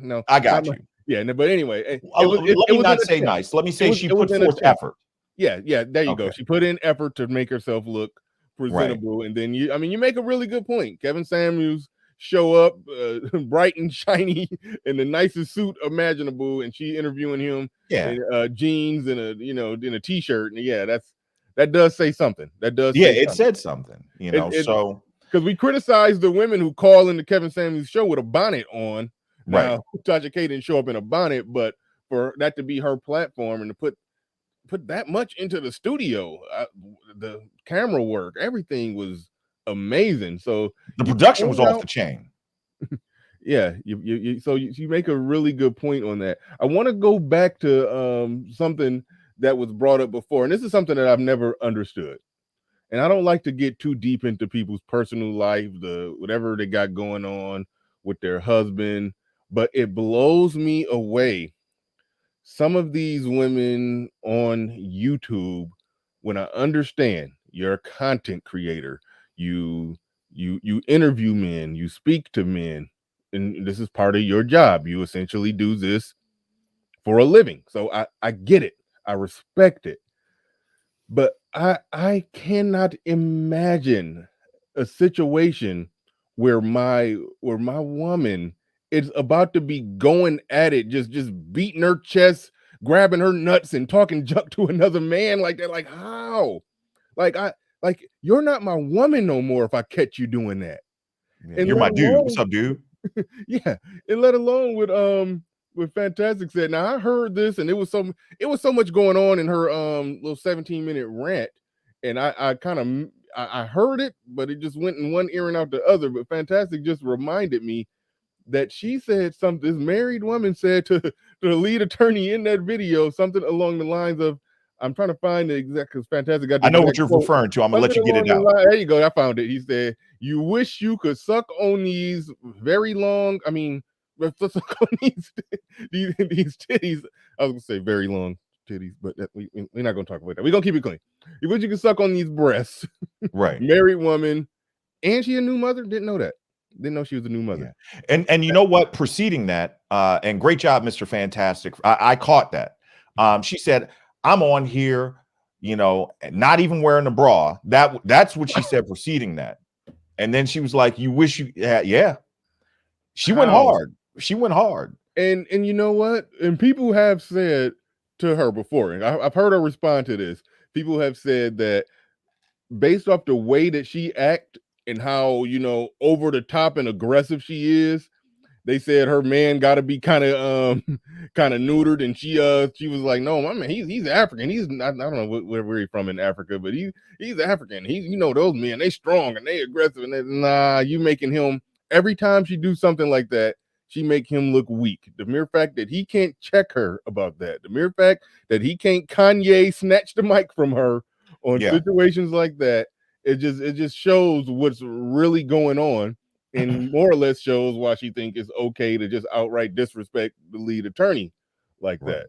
no. I got you. Yeah, but anyway, let me not say nice. Let me say she put forth effort. Yeah, there you go. She put in effort to make herself look presentable, and then you make a really good point. Kevin Samuels show up bright and shiny in the nicest suit imaginable, and she interviewing him in jeans and in a t-shirt, and that does say something. That does said something, so because we criticize the women who call into Kevin Samuels' show with a bonnet on. Now, Tasha K didn't show up in a bonnet, but for that to be her platform and to put that much into the studio, the camera work, everything was amazing. So the production was off the chain. Yeah, you make a really good point on that. I want to go back to something that was brought up before, and this is something that I've never understood. And I don't like to get too deep into people's personal life, the whatever they got going on with their husband, but it blows me away. Some of these women on YouTube, when I understand you're a content creator, you interview men, you speak to men, and this is part of your job. You essentially do this for a living. So I get it. I respect it. But I cannot imagine a situation where my woman is about to be going at it, just beating her chest, grabbing her nuts, and talking junk to another man like that. Like how? Like you're not my woman no more if I catch you doing that. Yeah, And you're let my dude. What's alone up, dude? yeah, and let alone with Fantastic said. Now I heard this, and it was so much going on in her little 17-minute rant, and I kind of I heard it, but it just went in one ear and out the other. But Fantastic just reminded me that she said something. This married woman said to the lead attorney in that video something along the lines of, I'm trying to find the exact, because Fantastic got the I know what exact you're quote. referring to. I'm gonna let Something you get along it the out. line. There you go. I found it. He said, "You wish you could suck on these very long. I mean, suck on these titties. I was gonna say very long titties, but we're not gonna talk about that. We're gonna keep it clean. You wish you could suck on these breasts." Right. Married woman, and she a new mother. Didn't know that. Didn't know she was a new mother. Yeah. And you know what? Preceding that, and great job, Mr. Fantastic. I caught that. She said, I'm on here, not even wearing a bra. That's what she said preceding that. And then she was like, you wish you yeah. She went How? hard. She went hard. And you know what? And people have said to her before, and I've heard her respond to this. People have said that based off the way that she act and how over the top and aggressive she is, they said her man got to be kind of kind of neutered, and she was like, no, my man, he's African. He's not, I don't know where he's from in Africa, but he's African. Those men, they strong and they aggressive, and nah, you making him, every time she do something like that, she make him look weak. The mere fact that he can't check her about that, the mere fact that he can't Kanye snatch the mic from her on situations like that, it just shows what's really going on, and more or less shows why she think it's okay to just outright disrespect the lead attorney like that.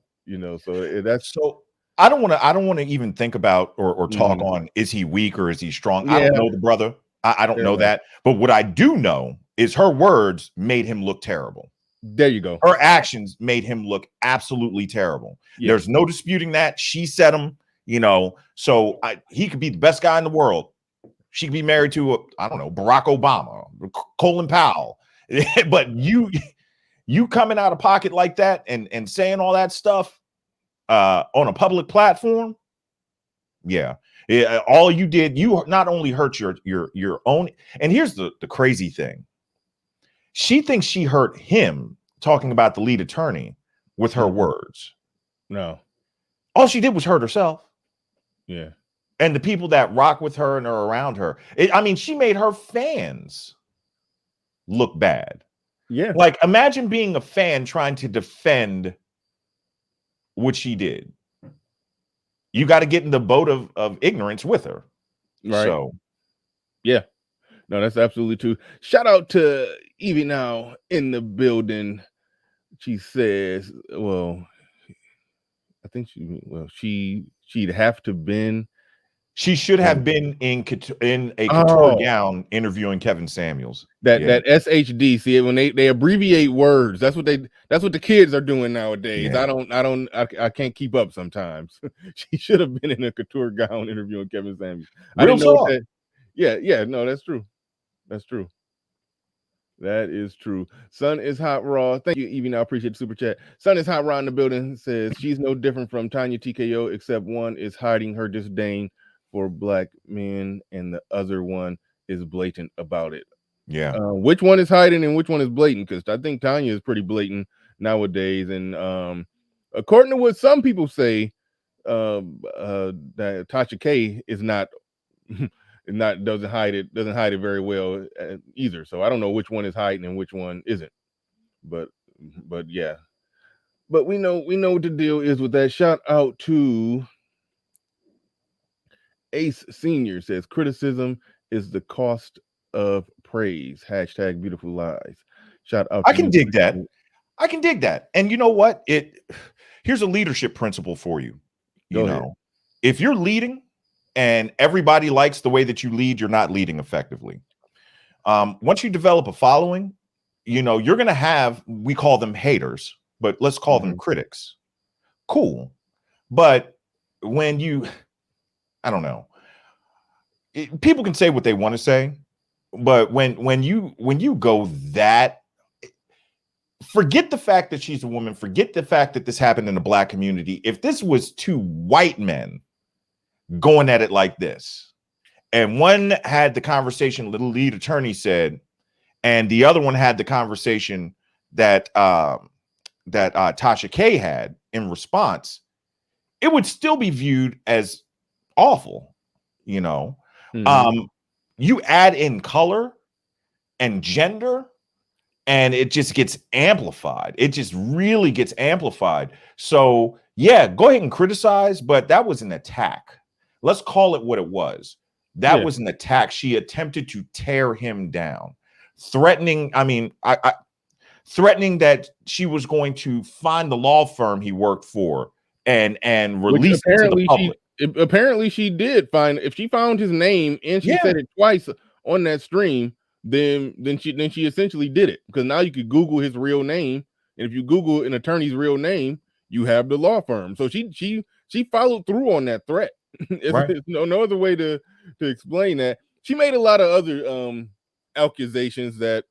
So I don't want to even think about or talk on, is he weak or is he strong? I don't know the brother. I don't know that. But what I do know is her words made him look terrible. There you go. Her actions made him look absolutely terrible. There's no disputing that. She said him, so he could be the best guy in the world. She could be married to, I don't know, Barack Obama, Colin Powell. But you coming out of pocket like that and saying all that stuff on a public platform, all you did, you not only hurt your own. And here's the crazy thing: she thinks she hurt him talking about the lead attorney with her words. No, all she did was hurt herself. Yeah. And the people that rock with her and are around her. She made her fans look bad. Yeah. Like, imagine being a fan trying to defend what she did. You got to get in the boat of ignorance with her. Right. So, yeah. No, that's absolutely true. Shout out to Evie now in the building. She says, well, I think she'd have to been. She should have been in a couture gown interviewing Kevin Samuels. That SHD. See, when they abbreviate words, that's what the kids are doing nowadays. Yeah. I can't keep up sometimes. She should have been in a couture gown interviewing Kevin Samuels. I didn't know that. Yeah, no, that's true. That's true. That is true. Sun is hot raw. Thank you, Evie. I appreciate the super chat. Sun is hot raw in the building. Says she's no different from Tanya TKO, except one is hiding her disdain for black men, and the other one is blatant about it. Yeah. Which one is hiding and which one is blatant? Because I think Tanya is pretty blatant nowadays. And according to what some people say, that Tasha K is not doesn't hide it very well either. So I don't know which one is hiding and which one isn't. But yeah. But we know what the deal is with that. Shout out to Ace Senior, says criticism is the cost of praise. # beautiful lies. Shout out to I can dig that. I can dig that. And you know what? Here's a leadership principle for you. You know, if you're leading and everybody likes the way that you lead, you're not leading effectively. Once you develop a following, you know, you're going to have, we call them haters, but let's call them critics. Cool. But when you, I don't know, people can say what they want to say, but when you go that, forget the fact that she's a woman, forget the fact that this happened in the Black community. If this was two white men going at it like this, and one had the conversation the lead attorney said, and the other one had the conversation that Tasha K had in response, it would still be viewed as awful, you know. You add in color and gender, and it just gets amplified. It just really gets amplified. So yeah, go ahead and criticize, but that was an attack. Let's call it what it was. That was an attack. She attempted to tear him down, threatening. I mean, threatening that she was going to find the law firm he worked for and release it to the public. Apparently she did find, if she found his name and she said it twice on that stream, then she essentially did it, because now you could Google his real name, and if you Google an attorney's real name, you have the law firm. So she followed through on that threat. There's no other way to explain that. She made a lot of other accusations that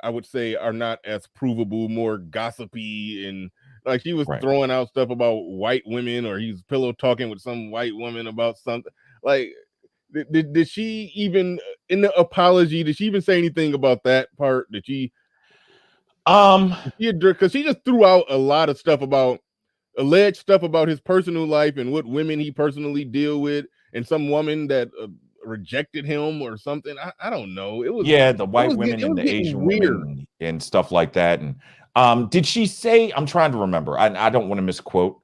I would say are not as provable, more gossipy, and like she was throwing out stuff about white women, or he's pillow talking with some white woman about something. Like, did she even, in the apology, did she even say anything about that part? Did she? Because she just threw out a lot of stuff about alleged stuff about his personal life and what women he personally deal with, and some woman that rejected him or something. I don't know. It was the white women and the Asian women and stuff like that. And did she say? I'm trying to remember. I don't want to misquote.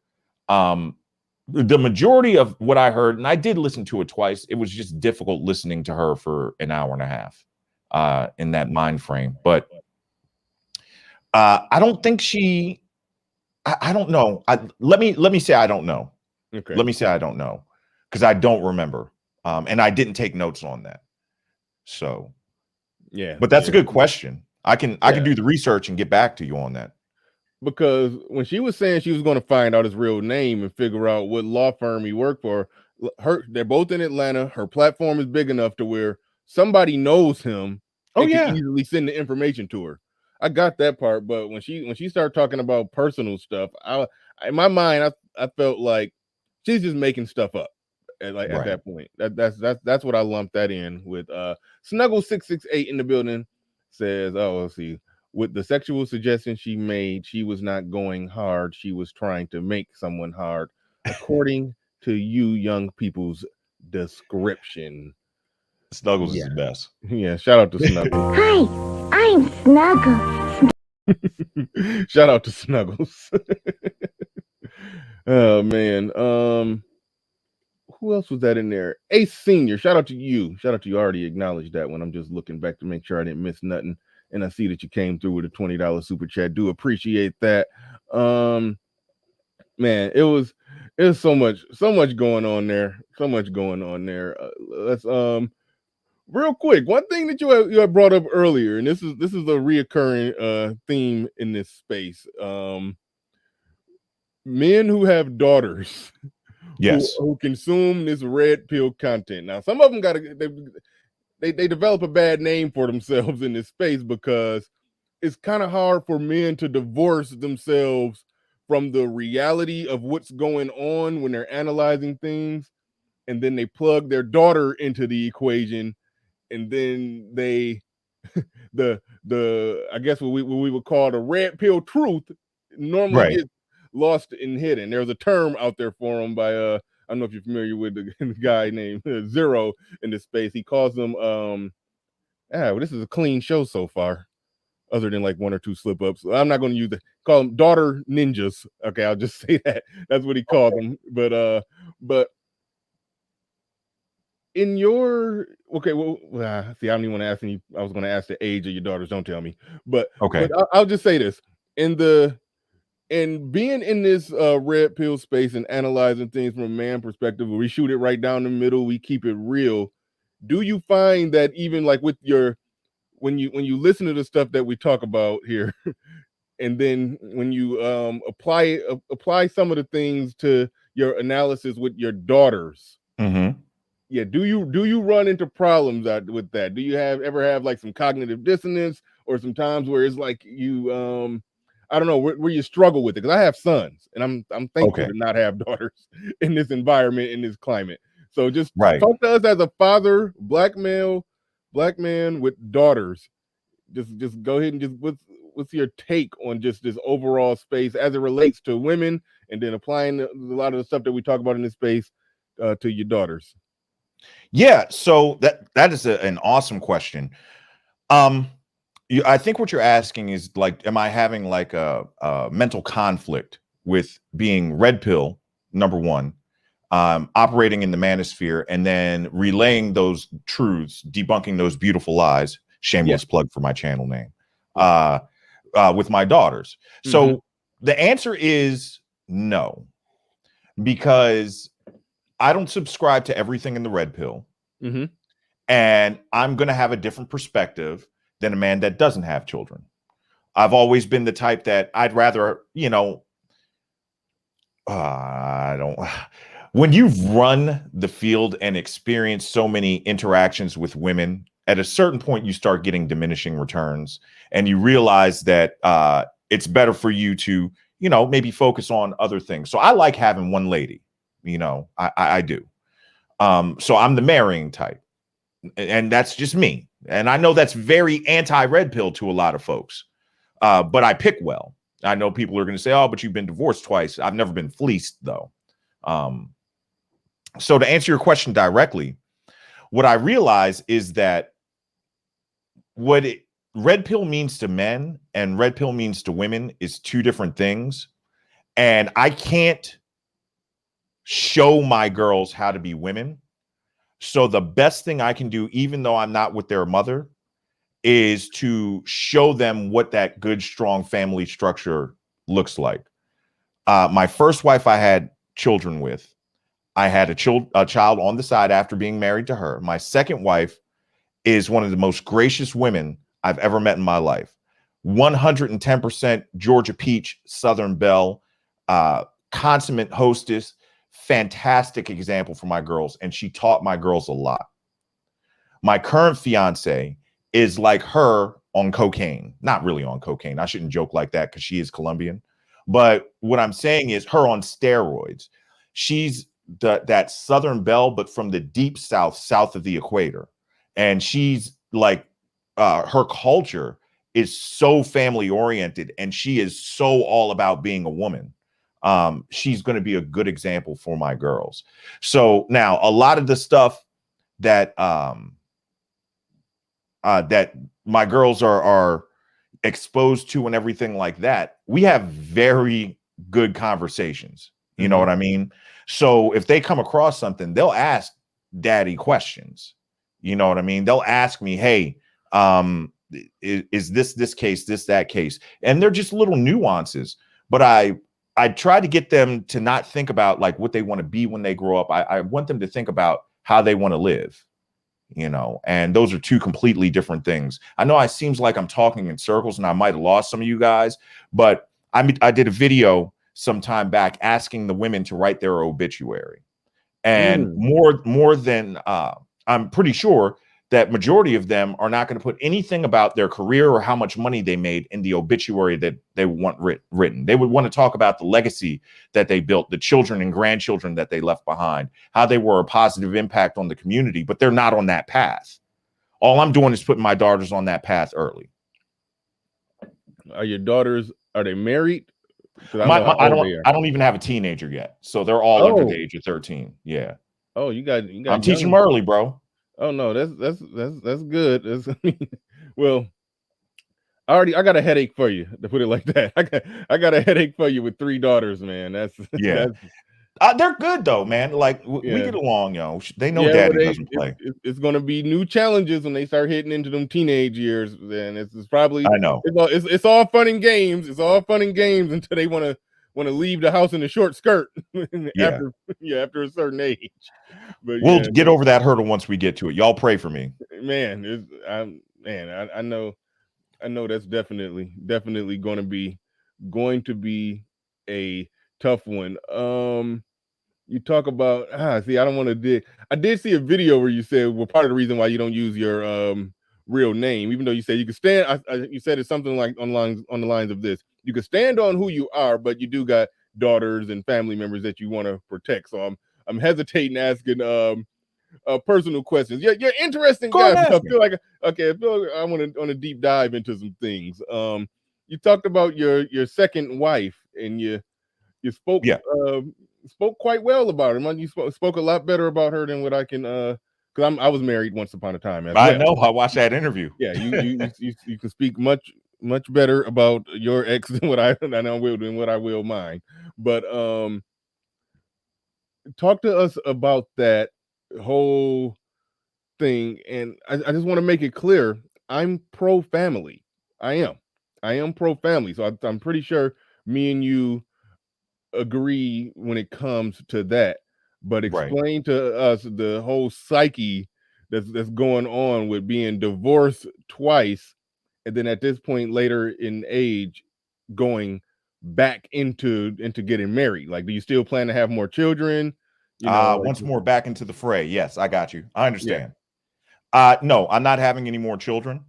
The majority of what I heard, and I did listen to it twice, it was just difficult listening to her for an hour and a half in that mind frame. But I don't think she. I don't know. Let me say I don't know. Okay. Let me say I don't know, because I don't remember, and I didn't take notes on that. So, yeah. But that's a good question. I can do the research and get back to you on that. Because when she was saying she was going to find out his real name and figure out what law firm he worked for, they're both in Atlanta. Her platform is big enough to where somebody knows him. Can easily send the information to her. I got that part, but when she started talking about personal stuff, in my mind I felt like she's just making stuff up. At that point, that's what I lumped that in with. Snuggle668 in the building says, "Oh, let's see. With the sexual suggestion she made, she was not going hard. She was trying to make someone hard, according to you young people's description." Snuggles is the best. Yeah, shout out to Snuggles. Hi, I'm Snuggles. Shout out to Snuggles. Oh man. Who else was that in there? Ace Senior. Shout out to you. Shout out to you. I already acknowledged that one. I'm just looking back to make sure I didn't miss nothing. And I see that you came through with a $20 super chat. Do appreciate that. Man, it was so much going on there. So much going on there. Let's real quick, one thing that you had brought up earlier, and this is a reoccurring theme in this space. Men who have daughters, who consume this red pill content. Now, some of them they develop a bad name for themselves in this space, because it's kind of hard for men to divorce themselves from the reality of what's going on when they're analyzing things, and then they plug their daughter into the equation, and then they the I guess what we would call the red pill truth normally gets lost and hidden. There's a term out there for them by don't know if you're familiar with the guy named Zero in this space. He calls them well, this is a clean show so far, other than like one or two slip ups. I'm not going to use call them daughter ninjas. Okay, I'll just say that. That's what he called them. But in your see, I don't even want to ask any. I was going to ask the age of your daughters. Don't tell me. But Okay. I'll just say this: in being in this red pill space and analyzing things from a man perspective, where we shoot it right down the middle, we keep it real. Do you find that even like with your when you listen to the stuff that we talk about here, and then when you apply some of the things to your analysis with your daughters? Mm-hmm. Yeah, do you run into problems with that? Do you ever have like some cognitive dissonance, or some times where it's like you I don't know, where you struggle with it? Because I have sons, and I'm thankful to not have daughters in this environment, in this climate. So just talk to us as a father, black man with daughters. Just go ahead and just what's your take on just this overall space as it relates to women, and then applying a lot of the stuff that we talk about in this space to your daughters? Yeah, so that is an awesome question. I think what you're asking is like, am I having like a mental conflict with being red pill, number one, operating in the manosphere, and then relaying those truths, debunking those beautiful lies, shameless plug for my channel name, with my daughters. So the answer is no, because I don't subscribe to everything in the red pill. And I'm going to have a different perspective than a man that doesn't have children. I've always been the type that I'd rather, when you've run the field and experienced so many interactions with women, at a certain point, you start getting diminishing returns, and you realize that it's better for you to, maybe focus on other things. So I like having one lady, I do. So I'm the marrying type, and that's just me. And I know that's very anti-red pill to a lot of folks, but I pick well. I know people are going to say, oh, but you've been divorced twice. I've never been fleeced, though. So to answer your question directly, what I realize is that red pill means to men and red pill means to women is two different things. And I can't show my girls how to be women. So the best thing I can do, even though I'm not with their mother, is to show them what that good, strong family structure looks like. My first wife I had children with, I had a child on the side after being married to her. My second wife is one of the most gracious women I've ever met in my life. 110% Georgia Peach, Southern Belle, consummate hostess, fantastic example for my girls. And she taught my girls a lot. My current fiance is like her on cocaine. Not really on cocaine. I shouldn't joke like that because she is Colombian. But what I'm saying is her on steroids. She's that Southern Belle, but from the deep south of the equator. And she's like, her culture is so family oriented, and she is so all about being a woman. She's going to be a good example for my girls. So now a lot of the stuff that that my girls are exposed to and everything like that, we have very good conversations. You know what I mean? So if they come across something, they'll ask daddy questions. You know what I mean? They'll ask me, hey, is this case, that case? And they're just little nuances. But I try to get them to not think about like what they want to be when they grow up. I want them to think about how they want to live, and those are two completely different things. I know it seems like I'm talking in circles and I might have lost some of you guys, but I did a video some time back asking the women to write their obituary. And more than I'm pretty sure that majority of them are not going to put anything about their career or how much money they made in the obituary that they want written. They would want to talk about the legacy that they built, the children and grandchildren that they left behind, how they were a positive impact on the community, but they're not on that path. All I'm doing is putting my daughters on that path early. Are your daughters, are they married? Because I know how old they are. I don't even have a teenager yet, so they're all under the age of 13. Yeah. Oh, you got. I'm teaching them early, bro. Oh no, that's good. Well, I got a headache for you, to put it like that. I got a headache for you with 3 daughters, man. That's They're good though, man. Like we get along, yo. They know well, daddy doesn't play. It's going to be new challenges when they start hitting into them teenage years. Then it's probably I know it's all fun and games. It's all fun and games until they want to leave the house in a short skirt after a certain age. But we'll get over that hurdle once we get to it. Y'all pray for me, man. I know that's definitely going to be a tough one. You talk about see, I don't want to dig. I did see a video where you said, well, part of the reason why you don't use your real name, even though you said you could stand. You said it's something like on the lines of this: you could stand on who you are, but you do got daughters and family members that you want to protect. So I'm hesitating asking personal questions. You're interesting guy. I feel like I want to deep dive into some things. You talked about your second wife, and you spoke spoke quite well about her. You spoke a lot better about her than what I can. Because I was married once upon a time as well. I know. I watched that interview. Yeah, you can speak much better about your ex than what I will mine. But talk to us about that whole thing, and I just want to make it clear, I'm pro family. I am pro family, so I'm pretty sure me and you agree when it comes to that. But explain to us the whole psyche that's going on with being divorced twice, and then at this point later in age going back into getting married. Like, do you still plan to have more children? Once more back into the fray. Yes, I got you. I understand. No, I'm not having any more children.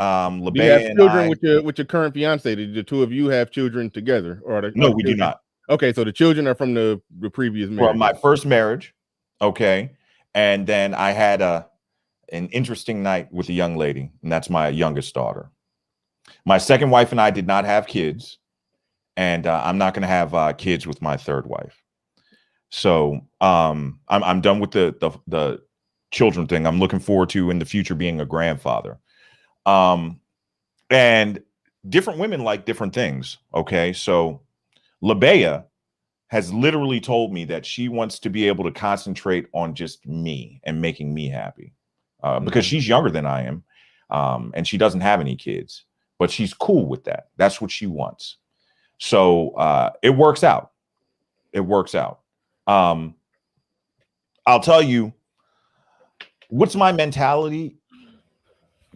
Do you have children with your current fiance? Did the two of you have children together? No, we do not. Okay, so the children are from the previous marriage. From my first marriage. Okay. And then I had an interesting night with a young lady, and that's my youngest daughter. My second wife and I did not have kids, and I'm not going to have kids with my third wife. So I'm done with the children thing. I'm looking forward to in the future being a grandfather. And different women like different things. Okay, so Labea has literally told me that she wants to be able to concentrate on just me and making me happy, because she's younger than I am, and she doesn't have any kids, but she's cool with that. That's what she wants. So it works out. It works out. I'll tell you, what's my mentality?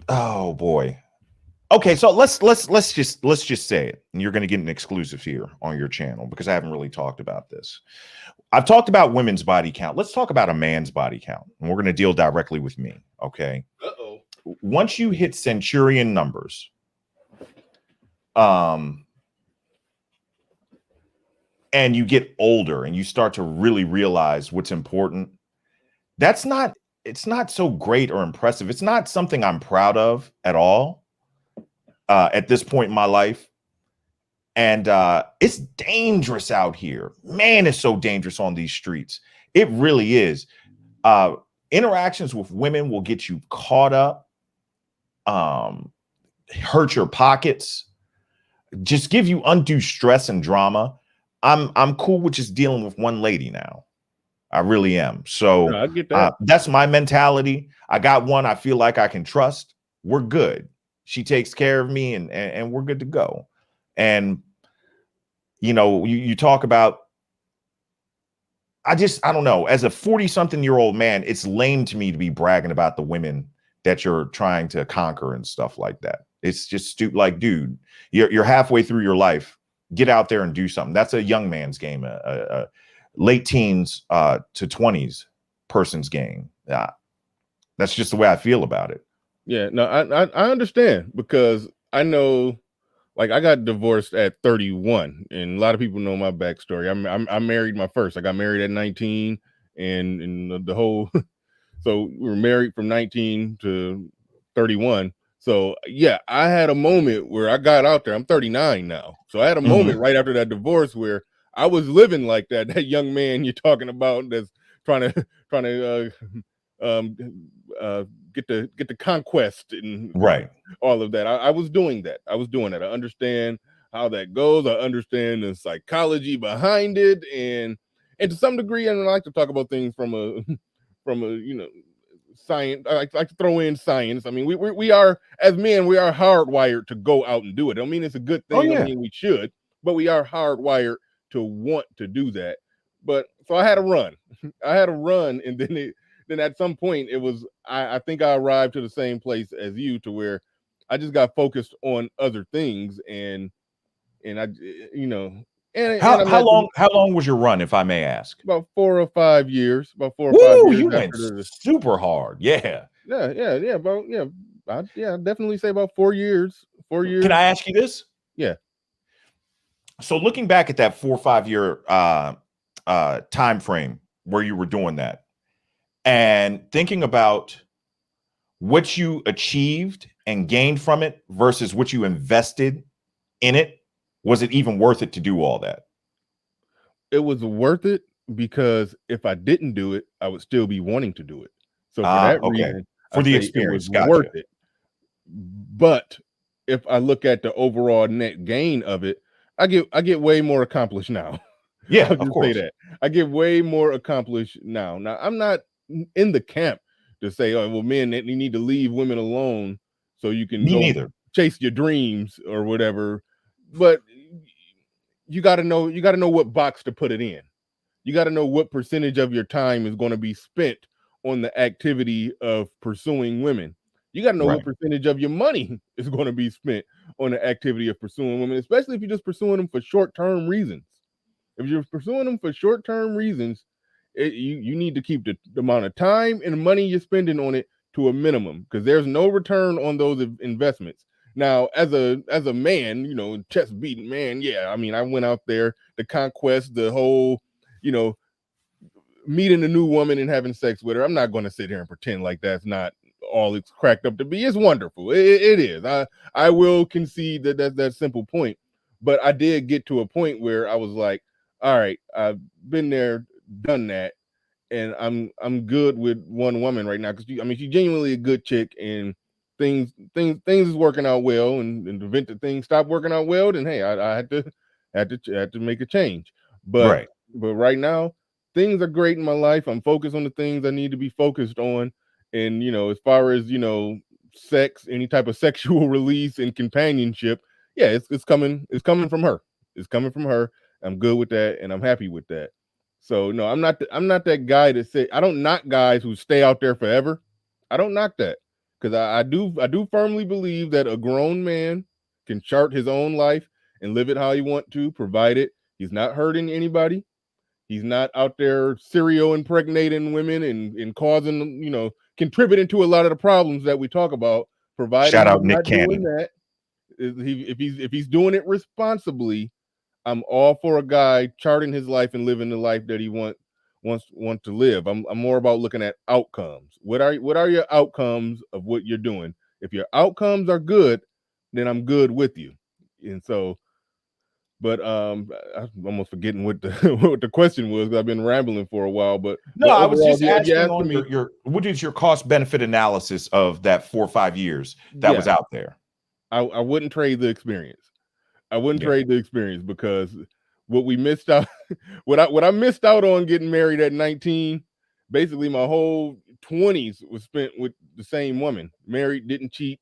Oh boy. Okay, so let's just say it, and you're going to get an exclusive here on your channel because I haven't really talked about this. I've talked about women's body count. Let's talk about a man's body count, and we're going to deal directly with me. Okay. Once you hit centurion numbers, and you get older and you start to really realize what's important, it's not so great or impressive. It's not something I'm proud of at all at this point in my life. And it's dangerous out here. Man, it's so dangerous on these streets. It really is. Interactions with women will get you caught up, hurt your pockets, just give you undue stress and drama. I'm cool with just dealing with one lady now. I really am. So I get that. That's my mentality. I got one I feel like I can trust. We're good. She takes care of me, and we're good to go. And you know, you talk about, I don't know, as a 40-something-year-old man, it's lame to me to be bragging about the women that you're trying to conquer and stuff like that. It's just stupid. Like, dude, you're halfway through your life. Get out there and do something. That's a young man's game, a late teens to 20s person's game. That's just the way I feel about it. Yeah, no, I understand, because I know, like, I got divorced at 31, and a lot of people know my backstory. I married my first. I got married at 19, and the whole so we were married from 19 to 31. So yeah, I had a moment where I got out there. I'm 39 now. So I had a moment right after that divorce where I was living like that young man you're talking about that's trying to get the conquest and Right. all of that. I was doing that. I understand how that goes. I understand the psychology behind it, and to some degree, and I like to talk about things from a from a science. I like to throw in science. I mean, we are, as men, we are hardwired to go out and do it. I don't mean it's a good thing. Oh, I yeah. don't mean we should, but we are hardwired to want to do that. But so I had a run. And then at some point it was I think I arrived to the same place as you, to where I just got focused on other things, and I and I'm How at long was your run, if I may ask? about 4 or 5 years. About 4 or 5 Woo, years you after went super hard. Yeah. I'd definitely say about 4 years. 4 years. Can I ask you this? Yeah. So looking back at that 4 or 5 year time frame where you were doing that, and thinking about what you achieved and gained from it versus what you invested in it, was it even worth it to do all that? It was worth it, because if I didn't do it, I would still be wanting to do it. So for that reason, for I the say experience, it was worth it. But if I look at the overall net gain of it, I get way more accomplished now. Yeah, I'll of just course. say that. I get way more accomplished now. Now, I'm not in the camp to say, oh, well, men, you need to leave women alone so you can Me go neither. chase your dreams or whatever. But you got to know what box to put it in. You got to know what percentage of your time is going to be spent on the activity of pursuing women. You got to know what percentage of your money is going to be spent on the activity of pursuing women, especially if you're just pursuing them for short-term reasons. If you're pursuing them for short-term reasons, you need to keep the amount of time and money you're spending on it to a minimum, because there's no return on those investments. Now, as a man, chest beating man, yeah, I mean, I went out there, the conquest, the whole, meeting a new woman and having sex with her. I'm not going to sit here and pretend like that's not all it's cracked up to be. It's wonderful. It is. I will concede that's that simple point. But I did get to a point where I was like, all right, I've been there, done that, and I'm good with one woman right now, because she's genuinely a good chick, and things is working out well, and to prevent the things stop working out well, then hey, I had to make a change. But right now, things are great in my life. I'm focused on the things I need to be focused on, and as far as sex, any type of sexual release and companionship, yeah, it's coming from her. It's coming from her. I'm good with that, and I'm happy with that. So no, I'm not that guy that say, I don't knock guys who stay out there forever. I don't knock that, because I do firmly believe that a grown man can chart his own life and live it how he want to, provided he's not hurting anybody. He's not out there serial impregnating women and causing, contributing to a lot of the problems that we talk about. Provided Shout he's out Nick not doing Cannon. that, if he's doing it responsibly, I'm all for a guy charting his life and living the life that he wants to live. I'm more about looking at outcomes. What are your outcomes of what you're doing? If your outcomes are good, then I'm good with you. And so, but I'm almost forgetting what the what the question was, 'cause I've been rambling for a while. But No, I was overall, just you asking on me, your what is your cost benefit analysis of that 4 or 5 years that was out there? I wouldn't trade the experience. I wouldn't trade the experience, because what we missed out, what I missed out on getting married at 19, basically my whole 20s was spent with the same woman, married, didn't cheat,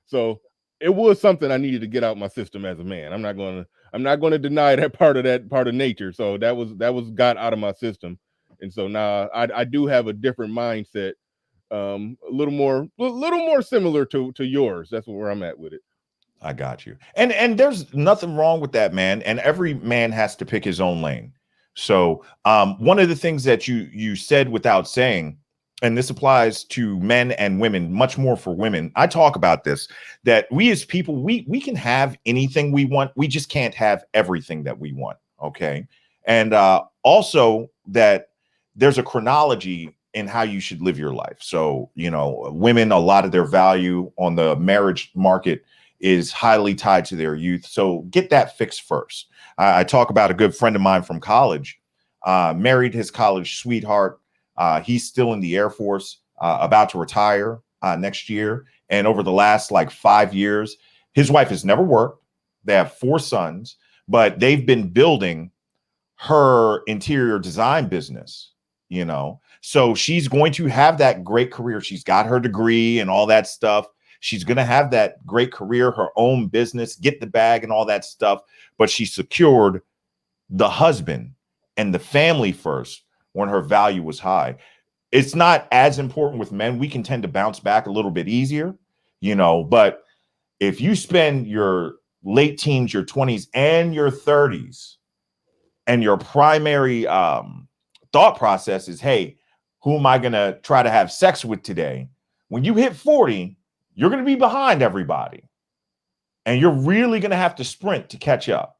So it was something I needed to get out my system as a man. I'm not gonna deny that part of nature. So that was got out of my system, and so now I do have a different mindset, a little more similar to yours. That's where I'm at with it. I got you. And there's nothing wrong with that, man. And every man has to pick his own lane. So one of the things that you said without saying, and this applies to men and women, much more for women. I talk about this, that we as people, we can have anything we want. We just can't have everything that we want. Okay. And also that there's a chronology in how you should live your life. So, you know, women, a lot of their value on the marriage market is highly tied to their youth. So get that fixed first. I talk about a good friend of mine from college, married his college sweetheart. He's still in the Air Force, about to retire next year. And over the last like 5 years, his wife has never worked. They have 4 sons, but they've been building her interior design business, you know. So she's going to have that great career. She's got her degree and all that stuff. She's going to have that great career, her own business, get the bag and all that stuff. But she secured the husband and the family first when her value was high. It's not as important with men. We can tend to bounce back a little bit easier, you know, but if you spend your late teens, your 20s and your 30s and your primary thought process is, hey, who am I going to try to have sex with today? When you hit 40, you're going to be behind everybody. And you're really going to have to sprint to catch up.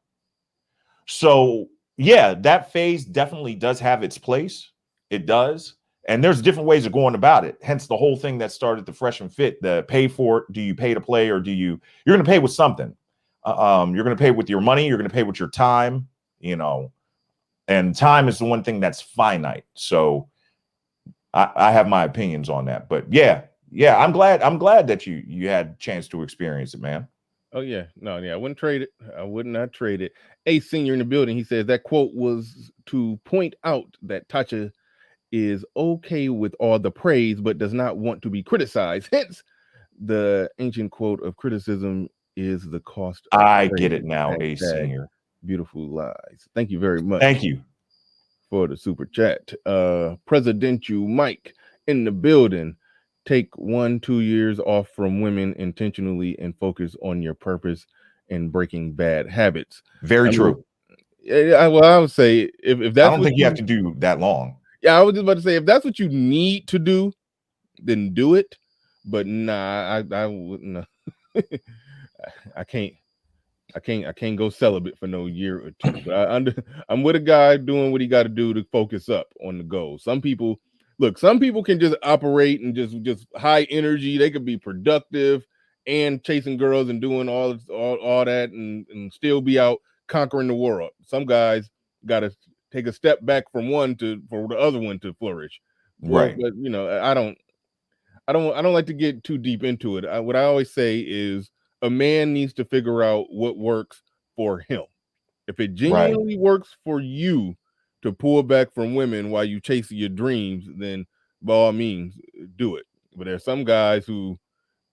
So, yeah, that phase definitely does have its place. It does. And there's different ways of going about it. Hence the whole thing that started the Fresh and Fit, the pay for it. Do you pay to play, or you're going to pay with something? You're going to pay with your money. You're going to pay with your time, you know. And time is the one thing that's finite. So I have my opinions on that. But yeah, I'm glad that you had a chance to experience it, man. Oh yeah, no, yeah, I wouldn't trade it. I would not trade it. A senior in the building, he says that quote was to point out that Tasha is okay with all the praise, but does not want to be criticized. Hence, the ancient quote of criticism is the cost of I praise. get it now, A senior. Beautiful lies. Thank you very much. Thank you for the super chat. Presidential Mike in the building. Take 1-2 years off from women intentionally and focus on your purpose and breaking bad habits. Very true. Well, I would say if that's, I don't think you have to do that long. Yeah, I was just about to say, if that's what you need to do, then do it. But nah, I wouldn't. I can't go celibate for no year or two. But I'm with a guy doing what he got to do to focus up on the goal. Some people can just operate and just high energy. They could be productive and chasing girls and doing all that and still be out conquering the world. Some guys got to take a step back from one for the other one to flourish. Right. But you know, I don't like to get too deep into it. What I always say is a man needs to figure out what works for him. If it genuinely works for you to pull back from women while you chase your dreams, then by all means do it. But there's some guys who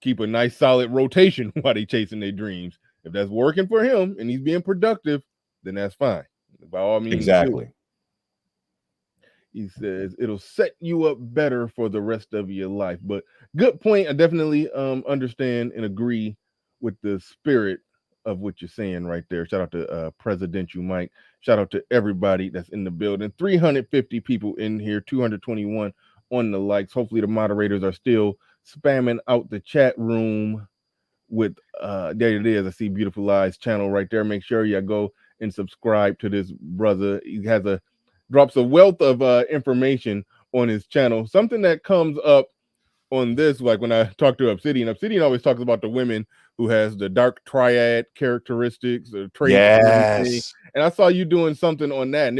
keep a nice solid rotation while they chasing their dreams. If that's working for him and he's being productive, then that's fine. By all means, exactly. He says it'll set you up better for the rest of your life. But good point. I definitely understand and agree with the spirit of what you're saying right there. Shout out to Presidential Mike. Shout out to everybody that's in the building. 350 people in here, 221 on the likes. Hopefully the moderators are still spamming out the chat room with there it is. I see Beautiful Lies channel right there. Make sure you go and subscribe to this brother. He has drops a wealth of information on his channel. Something that comes up on this, like when I talk to Obsidian always talks about the women who has the dark triad characteristics or traits. Yes. And I saw you doing something on that, and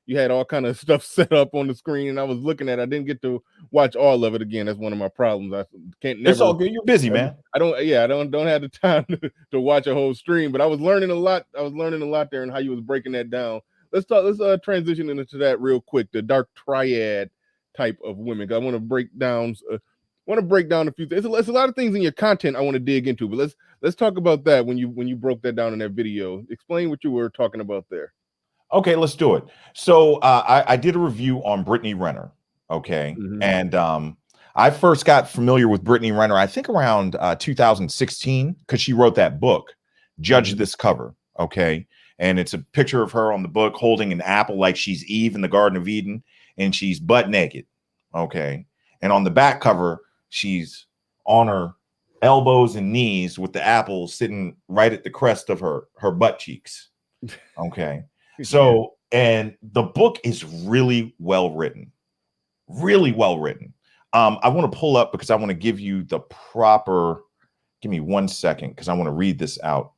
you had all kind of stuff set up on the screen, and I was looking at it. I didn't get to watch all of it again. That's one of my problems. I can't never. It's all good. You're busy, man. I don't have the time to watch a whole stream, but I was learning a lot. I was learning a lot there and how you was breaking that down. Let's transition into that real quick. The dark triad type of women. I want to break down a few things. There's a lot of things in your content I want to dig into, but let's talk about that when you broke that down in that video. Explain what you were talking about there. Okay, let's do it. So I did a review on Brittany Renner. Okay. Mm-hmm. And I first got familiar with Brittany Renner, I think around 2016, because she wrote that book, Judge This Cover. Okay. And it's a picture of her on the book holding an apple like she's Eve in the Garden of Eden, and she's butt naked. Okay. And on the back cover, she's on her elbows and knees with the apple sitting right at the crest of her butt cheeks. Okay. So, and the book is really well written. Really well written. I want to pull up because I want to give you the proper. Give me 1 second because I want to read this out.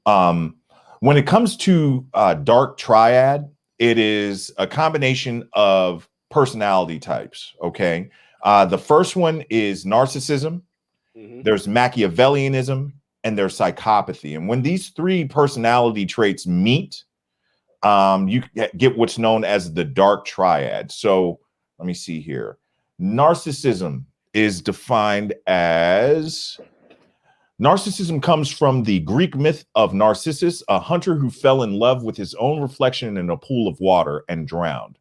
When it comes to dark triad, it is a combination of personality types. Okay. The first one is narcissism. There's Machiavellianism, and there's psychopathy. And when these three personality traits meet, you get what's known as the dark triad. So let me see here. Narcissism is defined as narcissism comes from the Greek myth of Narcissus, a hunter who fell in love with his own reflection in a pool of water and drowned.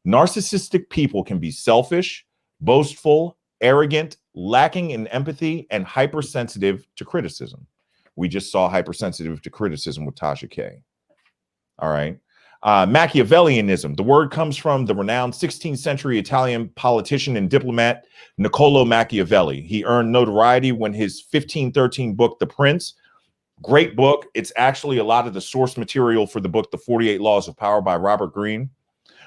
Narcissistic people can be selfish, boastful, arrogant, lacking in empathy, and hypersensitive to criticism. We just saw hypersensitive to criticism with Tasha K. All right. Machiavellianism. The word comes from the renowned 16th century Italian politician and diplomat Niccolo Machiavelli. He earned notoriety when his 1513 book, The Prince, great book. It's actually a lot of the source material for the book, The 48 Laws of Power by Robert Greene,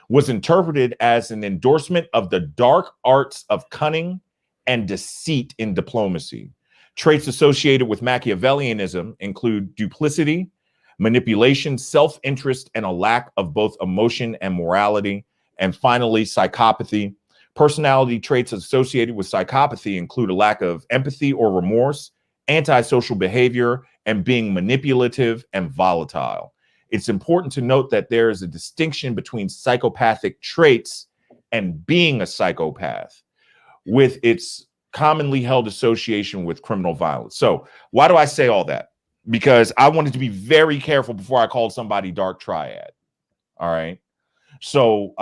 was interpreted as an endorsement of the dark arts of cunning and deceit in diplomacy. Traits associated with Machiavellianism include duplicity, manipulation, self-interest, and a lack of both emotion and morality. And finally, psychopathy. Personality traits associated with psychopathy include a lack of empathy or remorse, antisocial behavior, and being manipulative and volatile. It's important to note that there is a distinction between psychopathic traits and being a psychopath, with its commonly held association with criminal violence. So why do I say all that? Because I wanted to be very careful before I called somebody dark triad. All right. So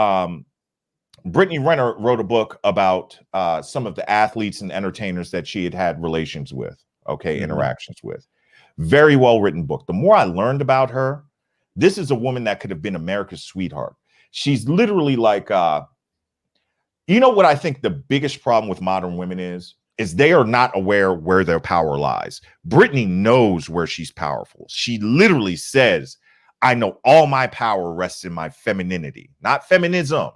Brittany Renner wrote a book about some of the athletes and entertainers that she had had relations with, interactions with. Very well written book. The more I learned about her, this is a woman that could have been America's sweetheart. She's literally like, you know what I think the biggest problem with modern women is they are not aware where their power lies. Brittany knows where she's powerful. She literally says, I know all my power rests in my femininity, not feminism,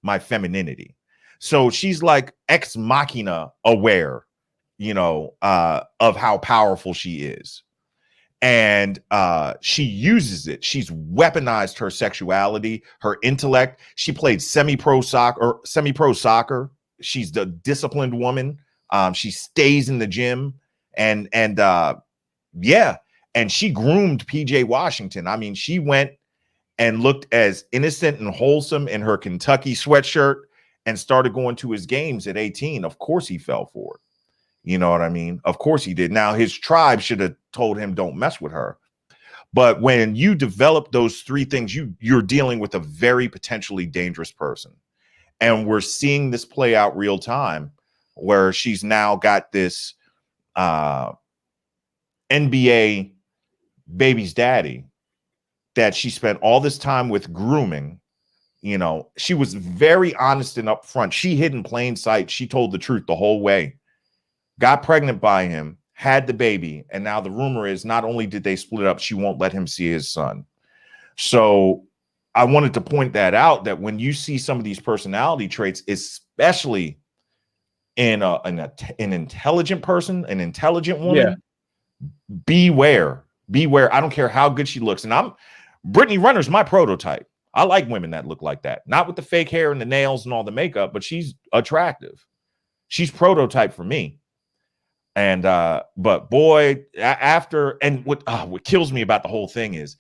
my femininity. So she's like ex machina aware, of how powerful she is. And she uses it. She's weaponized her sexuality, her intellect. She played semi-pro soccer. She's the disciplined woman. She stays in the gym and she groomed PJ Washington. I mean, she went and looked as innocent and wholesome in her Kentucky sweatshirt and started going to his games at 18. Of course he fell for it. You know what I mean? Of course he did. Now his tribe should have told him don't mess with her. But when you develop those three things, you're dealing with a very potentially dangerous person. And we're seeing this play out real time, where she's now got this NBA baby's daddy that she spent all this time with grooming. She was very honest and upfront. She hid in plain sight. She told the truth the whole way. Got pregnant by him, had the baby, and now the rumor is not only did they split up, she won't let him see his son. So I wanted to point that out, that when you see some of these personality traits, especially in an intelligent person, an intelligent woman, beware. I don't care how good she looks. And Brittany Renner's my prototype. I like women that look like that, not with the fake hair and the nails and all the makeup, but she's attractive. She's prototype for me. And but boy, what kills me about the whole thing is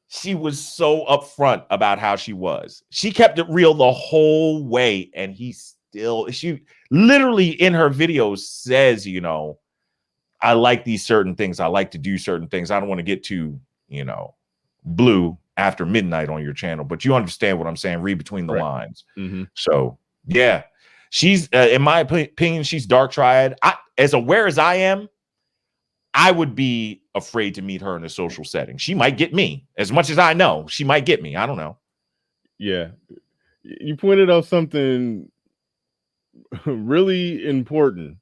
she was so upfront about how she was. She kept it real the whole way, and she literally in her videos says, I like these certain things. I like to do certain things. I don't want to get too, blue after midnight on your channel, but you understand what I'm saying. Read between the lines. Mm-hmm. So yeah, she's in my opinion, she's dark triad. As aware as I am, I would be afraid to meet her in a social setting. She might get me. As much as I know, she might get me. I don't know. Yeah. You pointed out something really important,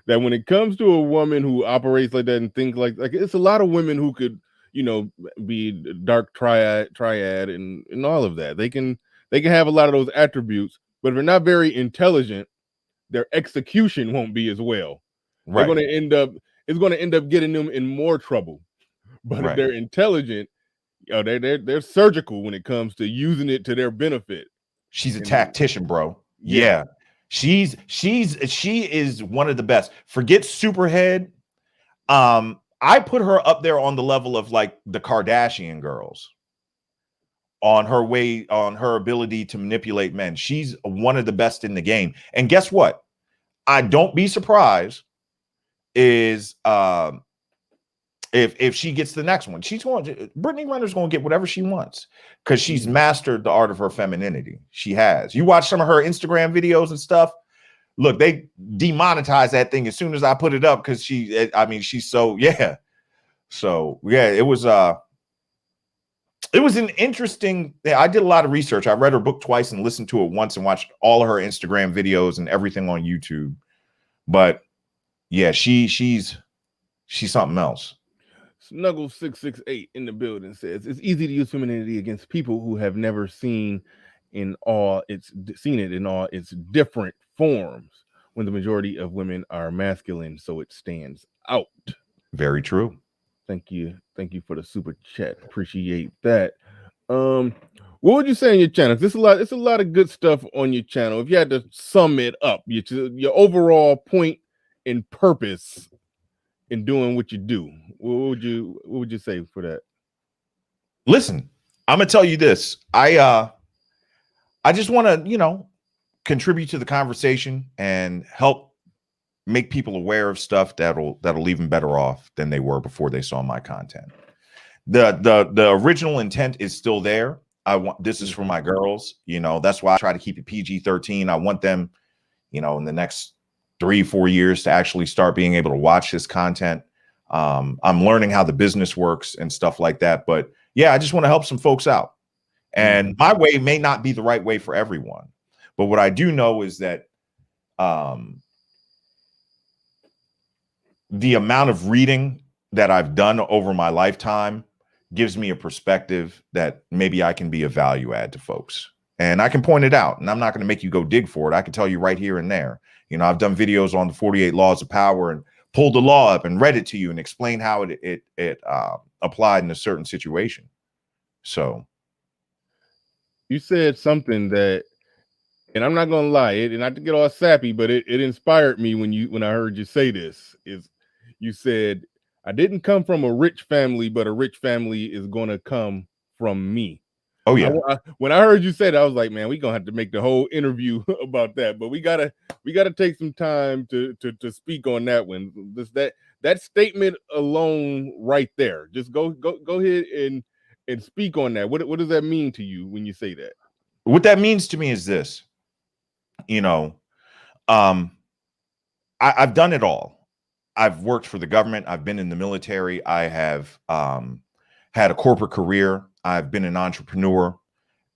that when it comes to a woman who operates like that and thinks like it's a lot of women who could, be dark triad and all of that. They can have a lot of those attributes, but if they're not very intelligent, their execution won't be as well. Right. They're going to end up, it's going to end up getting them in more trouble. But if they're intelligent, they're surgical when it comes to using it to their benefit. She's a tactician, bro. Yeah. She is one of the best. Forget Superhead. I put her up there on the level of like the Kardashian girls on her ability to manipulate men. She's one of the best in the game. And guess what? I don't be surprised is if she gets the next one. Brittany Renner's going to get whatever she wants because she's mastered the art of her femininity. She has. You watch some of her Instagram videos and stuff. Look, they demonetized that thing as soon as I put it up because she's so, yeah. So, yeah, it was an interesting, I did a lot of research. I read her book twice and listened to it once and watched all of her Instagram videos and everything on YouTube. But yeah, she's something else. Snuggle 668 in the building says it's easy to use femininity against people who have never seen it in all its different forms when the majority of women are masculine, so it stands out. Very true. Thank you for the super chat. Appreciate that. What would you say on your channel? It's a lot of good stuff on your channel. If you had to sum it up, your overall point and purpose in doing what you do, what would you say for that? Listen, I'm gonna tell you this. I just want to, contribute to the conversation and help make people aware of stuff that'll leave them better off than they were before they saw my content. The original intent is still there. This is for my girls, that's why I try to keep it PG-13. I want them, in the next 3-4 years to actually start being able to watch this content. I'm learning how the business works and stuff like that. But yeah, I just want to help some folks out. And my way may not be the right way for everyone. But what I do know is that the amount of reading that I've done over my lifetime gives me a perspective that maybe I can be a value add to folks. And I can point it out, and I'm not going to make you go dig for it. I can tell you right here and there. I've done videos on the 48 laws of power and pulled the law up and read it to you and explained how it applied in a certain situation. So you said something that, and I'm not going to lie, and not to get all sappy, but it inspired me when I heard you say this. Is you said, I didn't come from a rich family, but a rich family is going to come from me. Oh yeah. When I heard you say that, I was like, man, we're gonna have to make the whole interview about that. But we gotta take some time to speak on that one. That statement alone right there. Just go ahead and speak on that. What does that mean to you when you say that? What that means to me is this. I've done it all. I've worked for the government. I've been in the military. I have had a corporate career. I've been an entrepreneur.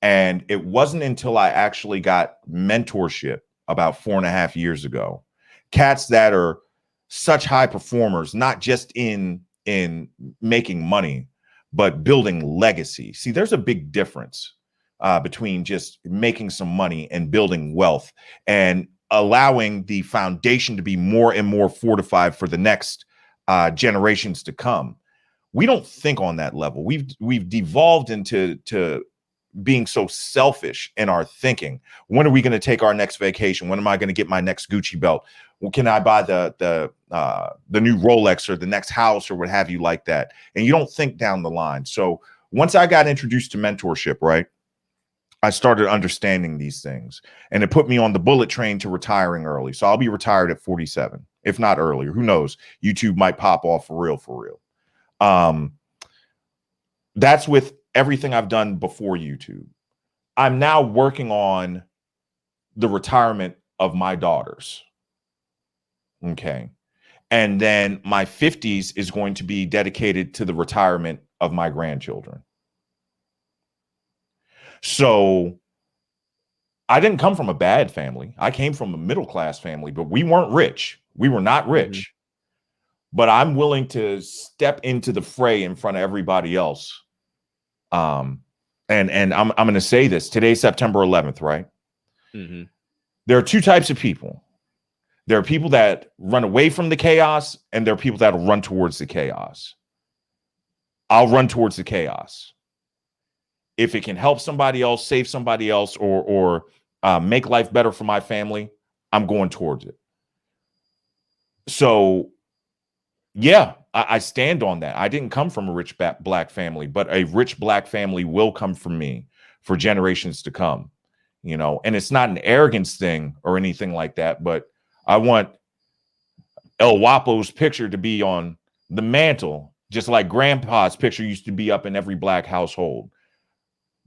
And it wasn't until I actually got mentorship about 4.5 years ago, cats that are such high performers, not just in making money, but building legacy. See, there's a big difference between just making some money and building wealth and allowing the foundation to be more and more fortified for the next generations to come. We don't think on that level. We've devolved into being so selfish in our thinking. When are we going to take our next vacation? When am I going to get my next Gucci belt? Well, can I buy the new Rolex or the next house or what have you like that? And you don't think down the line. So once I got introduced to mentorship, right, I started understanding these things, and it put me on the bullet train to retiring early. So I'll be retired at 47, if not earlier. Who knows? YouTube might pop off for real. That's with everything I've done before YouTube. I'm now working on the retirement of my daughters. Okay. And then my 50s is going to be dedicated to the retirement of my grandchildren. So I didn't come from a bad family. I came from a middle-class family, but we weren't rich. We were not rich. But I'm willing to step into the fray in front of everybody else. And I'm going to say this. Today's September 11th, right? there are two types of people. There are people that run away from the chaos, and there are people that will run towards the chaos. I'll run towards the chaos. If it can help somebody else, save somebody else, or make life better for my family, I'm going towards it. So, yeah, I stand on that. I didn't come from a rich black family, but a rich black family will come from me for generations to come, you know, and it's not an arrogance thing or anything like that, but I want El Wapo's picture to be on the mantle, just like grandpa's picture used to be up in every black household,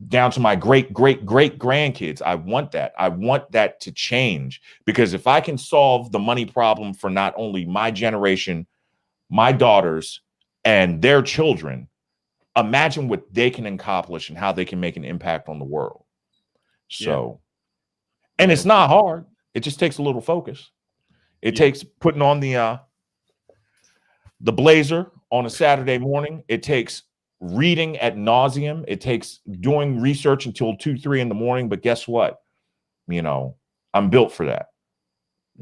down to my great grandkids. I want that. I want that to change, because if I can solve the money problem for not only my generation, my daughters and their children, imagine what they can accomplish and how they can make an impact on the world. So, and it's not hard. It just takes a little focus. It takes putting on the blazer on a Saturday morning. It takes reading ad nauseum. It takes doing research until 2, 3 in the morning. But guess what? You know, I'm built for that.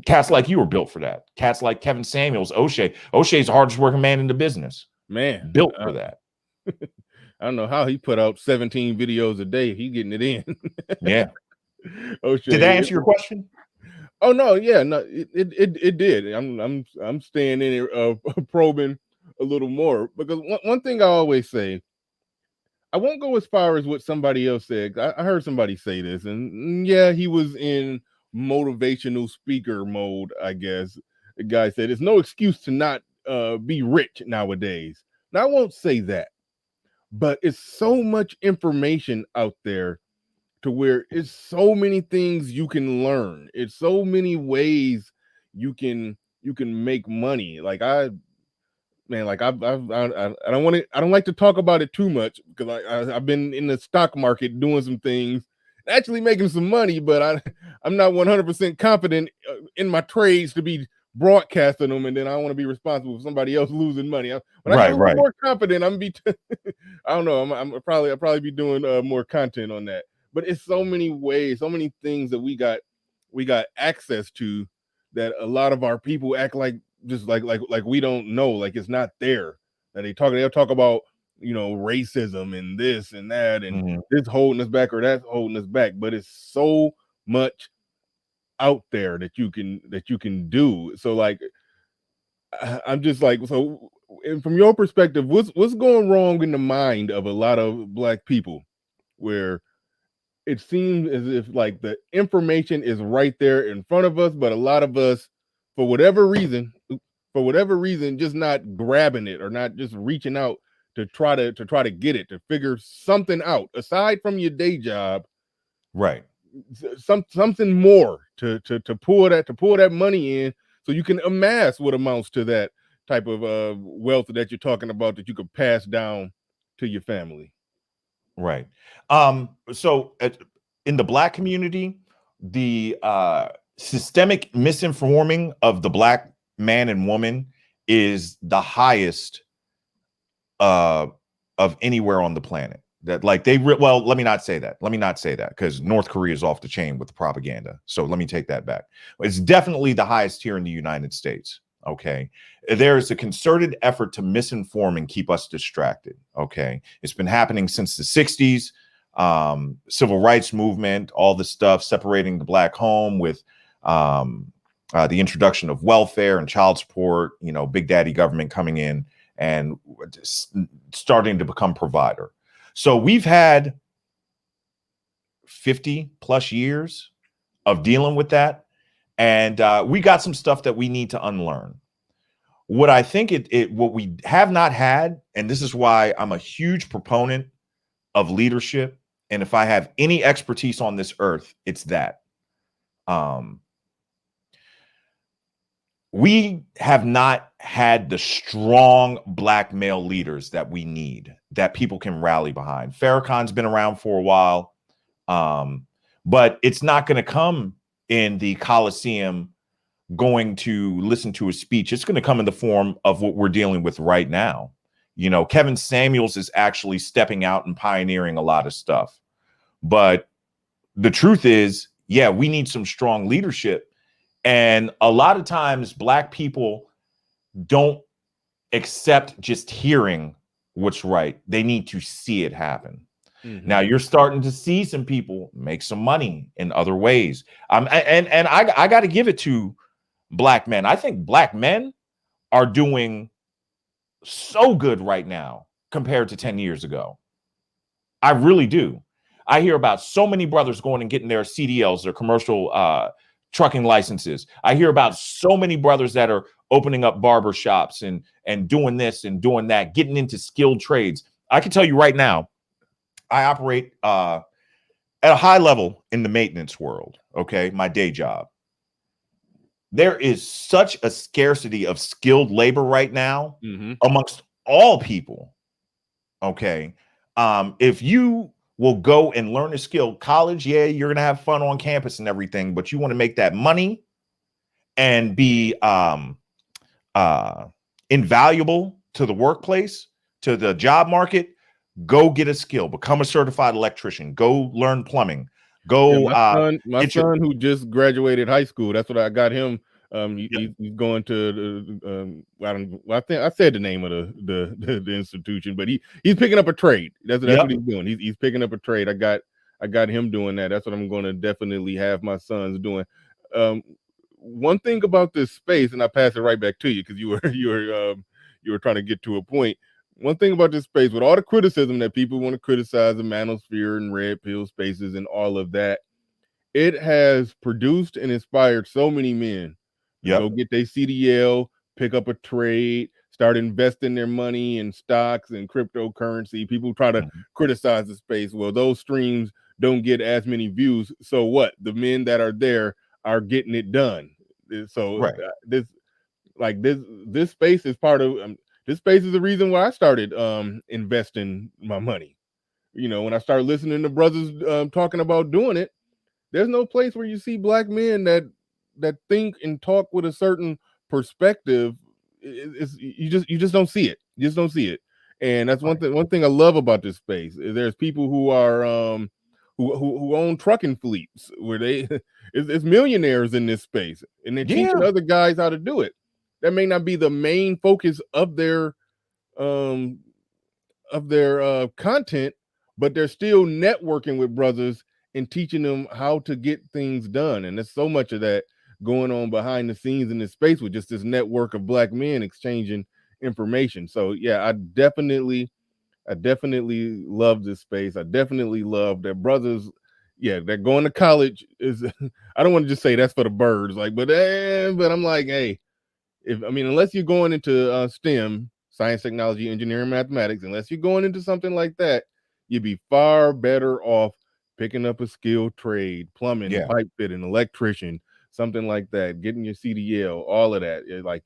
Cats like you were built for that. Cats like Kevin Samuels, O'Shea. O'Shea's the hardest working man in the business. Man, built for that. I don't know how he put out 17 videos a day. He getting it in. Yeah. O'Shea, did that answer your question? Oh no, yeah, no, it did. I'm staying in here probing a little more, because one thing I always say, I won't go as far as what somebody else said. I heard somebody say this, and yeah, he was in motivational speaker mode, I guess. The guy said it's no excuse to not be rich nowadays. Now, I won't say that, but it's so much information out there to where it's so many things you can learn. It's so many ways you can make money. Like I don't want to. I don't like to talk about it too much, because I've been in the stock market doing some things, actually making some money, but I'm not 100% confident in my trades to be broadcasting them, and then I want to be responsible for somebody else losing money. When I get more confident, I'm be. I don't know. I'll probably be doing more content on that. But it's so many ways, so many things that we got access to, that a lot of our people act like just like we don't know, like it's not there. And they'll talk about, you know, racism and this and that, and this holding us back or that's holding us back. But it's so much out there that you can do. So like, I'm just like, so and from your perspective, what's going wrong in the mind of a lot of black people, where it seems as if like the information is right there in front of us, but a lot of us, for whatever reason, just not grabbing it, or not just reaching out to try to get it, to figure something out aside from your day job, right? Something more to pull that money in, so you can amass what amounts to that type of wealth that you're talking about, that you could pass down to your family. Right. So in the black community, the systemic misinforming of the black man and woman is the highest of anywhere on the planet. That like well, let me not say that, because North Korea is off the chain with the propaganda. So let me take that back. It's definitely the highest here in the United States. Okay. There is a concerted effort to misinform and keep us distracted. Okay. It's been happening since the 60s, civil rights movement, all the stuff separating the black home with the introduction of welfare and child support, you know, big daddy government coming in and starting to become provider. So we've had 50 plus years of dealing with that. And we got some stuff that we need to unlearn. What I think what we have not had, and this is why I'm a huge proponent of leadership, and if I have any expertise on this earth, it's that. We have not had the strong black male leaders that we need, that people can rally behind. Farrakhan's been around for a while, but it's not going to come in the Coliseum going to listen to a speech. It's going to come in the form of what we're dealing with right now. You know, Kevin Samuels is actually stepping out and pioneering a lot of stuff. But the truth is, yeah, we need some strong leadership. And a lot of times Black people don't accept just hearing what's right. They need to see it happen. Now you're starting to see some people make some money in other ways. And I got to give it to Black men. I think Black men are doing so good right now compared to 10 years ago. I really do. I hear about so many brothers going and getting their CDLs, their commercial trucking licenses. I hear about so many brothers that are opening up barber shops and doing this and doing that, getting into skilled trades. I can tell you right now, I operate at a high level in the maintenance world. Okay, my day job. There is such a scarcity of skilled labor right now amongst all people. Okay. If you will go and learn a skill, college, yeah, you're going to have fun on campus and everything, but you want to make that money and be invaluable to the workplace, to the job market, go get a skill, become a certified electrician, go learn plumbing, go. Yeah, my son who just graduated high school, that's what I got him. He's going to I think I said the name of the institution, but he's picking up a trade. That's what he's doing. He's picking up a trade. I got him doing that. That's what I'm going to definitely have my sons doing. One thing about this space, and I pass it right back to you because you were trying to get to a point. One thing about this space, with all the criticism that people want to criticize the manosphere and red pill spaces and all of that, it has produced and inspired so many men to go get their CDL, pick up a trade, start investing their money in stocks and cryptocurrency. People try to criticize the space. Well, those streams don't get as many views. So what? The men that are there are getting it done. So this space is part of this space is the reason why I started investing my money. You know, when I started listening to brothers talking about doing it, there's no place where you see Black men that think and talk with a certain perspective. You just don't see it. You just don't see it. And that's one thing I love about this space. There's people who are who own trucking fleets where it's millionaires in this space, and they're teaching other guys how to do it. That may not be the main focus of their content, but they're still networking with brothers and teaching them how to get things done. And there's so much of that going on behind the scenes in this space with just this network of Black men exchanging information. So yeah, I definitely love this space. I definitely love that brothers, that going to college is I don't want to just say that's for the birds, like, but I'm like, hey, unless you're going into STEM, science, technology, engineering, mathematics, unless you're going into something like that, you'd be far better off picking up a skilled trade, plumbing, pipe fitting, electrician, something like that, getting your CDL, all of that. Like